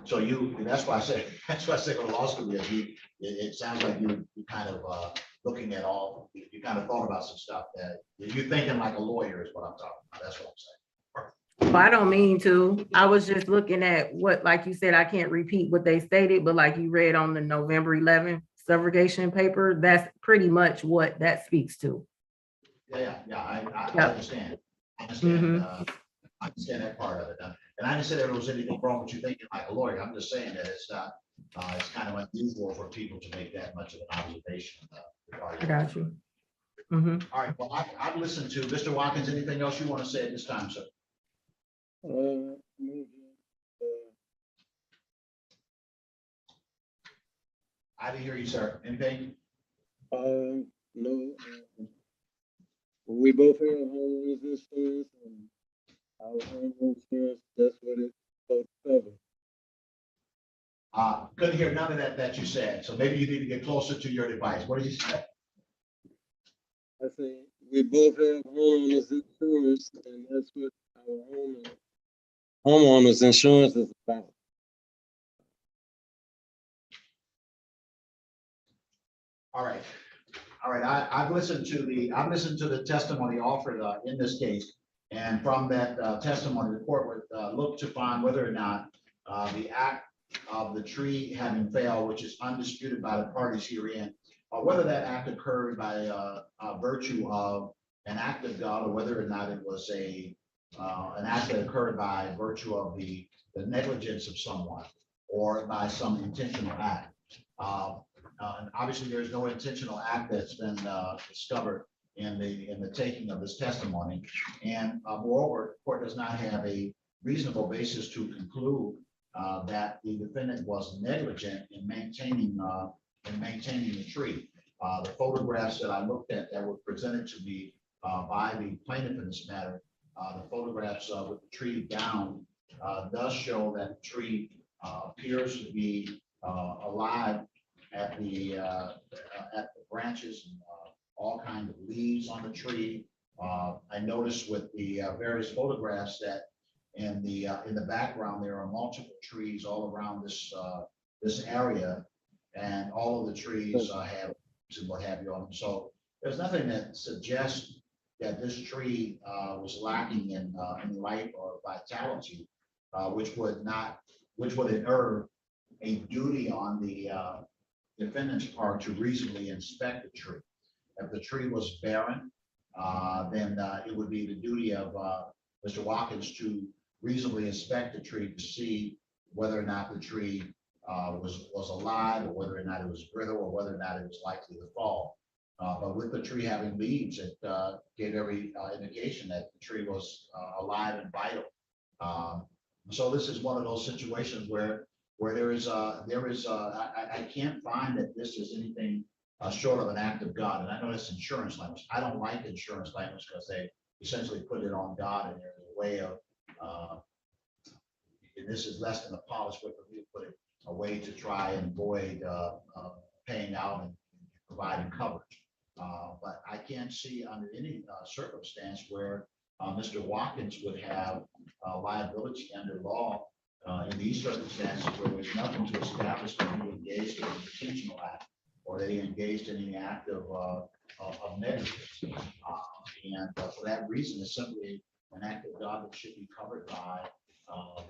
So that's why I say go to law school. It sounds like you kind of looking at all, you kind of thought about some stuff that you're thinking like a lawyer is what I'm talking about. That's what I'm saying. Well, I don't mean to. I was just looking at what, like you said, I can't repeat what they stated, but like you read on the November 11th subrogation paper, that's pretty much what that speaks to. Yeah. I Yep. understand. I understand that part of it. And I didn't say there was anything wrong with you thinking like a lawyer. I'm just saying that it's not, it's kind of unusual for people to make that much of an observation. I got you. All right, well, I've listened to Mr. Watkins. Anything else you want to say at this time, sir? I didn't hear you, sir. Anything? No. We both have homeowners insurance, and our homeowners insurance, that's what it's supposed to cover. Couldn't hear none of that you said. So maybe you need to get closer to your device. What did you say? I say we both have homeowners insurance, and that's what our homeowners insurance is about. All right. I've listened to the testimony offered in this case. And from that testimony, the court would look to find whether or not the act of the tree having failed, which is undisputed by the parties herein, or whether that act occurred by virtue of an act of God, or whether or not it was an act that occurred by virtue of the negligence of someone or by some intentional act. And obviously, there's no intentional act that's been discovered in the taking of this testimony. And moreover, the court does not have a reasonable basis to conclude that the defendant was negligent in maintaining the tree. The photographs that I looked at that were presented to me by the plaintiff in this matter, the photographs with the tree down does show that the tree appears to be alive at the branches and all kinds of leaves on the tree. I noticed with the various photographs that in the background there are multiple trees all around this area, and all of the trees have and what have you on them. So there's nothing that suggests that this tree was lacking in life or vitality, which would inure a duty on the defendant's part to reasonably inspect the tree. If the tree was barren, then it would be the duty of Mr. Watkins to reasonably inspect the tree to see whether or not the tree was alive, or whether or not it was brittle, or whether or not it was likely to fall. But with the tree having leaves, it gave every indication that the tree was alive and vital. So this is one of those situations where I can't find that this is anything short of an act of God. And I know that's insurance language. I don't like insurance language because they essentially put it on God, and there's a way of, and this is less than a polished way for me to put it, a way to try and avoid paying out and providing coverage. But I can't see under any circumstance where Mr. Watkins would have liability under law in these circumstances where there's nothing to establish that he engaged in an intentional act, or that he engaged in any act of negligence. And for that reason, it's simply an act of God that should be covered by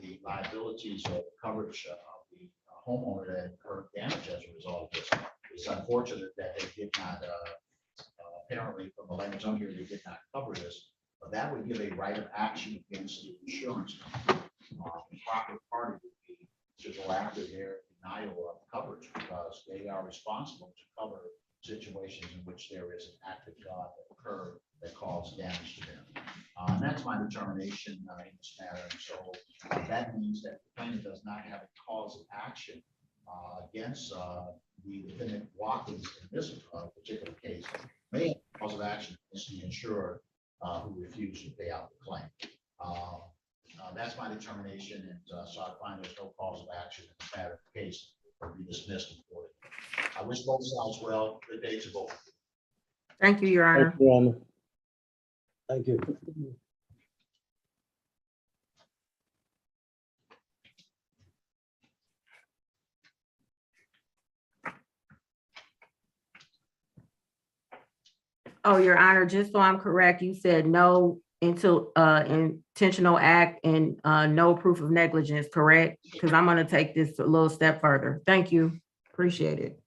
the liabilities or coverage of the homeowner that incurred damage as a result of this. It's unfortunate that they did not, apparently from the language on here, they did not cover this, but that would give a right of action against the insurance company. The proper party would be to go after their denial of coverage, because they are responsible to cover situations in which there is an act of God that occurred that caused damage to them. And that's my determination in this matter. And so that means that the plaintiff does not have a cause of action against the defendant Watkins in this particular case. May have a cause of action against the insurer who refused to pay out the claim. That's my determination, and so I find there's no cause of action in this matter. The case will be dismissed accordingly. I wish both sides well. Good day to both. Thank you, Your Honor. Thank you, Your Honor. Thank you. Oh, Your Honor, just so I'm correct, you said no intentional act and no proof of negligence, correct? Because I'm going to take this a little step further. Thank you. Appreciate it.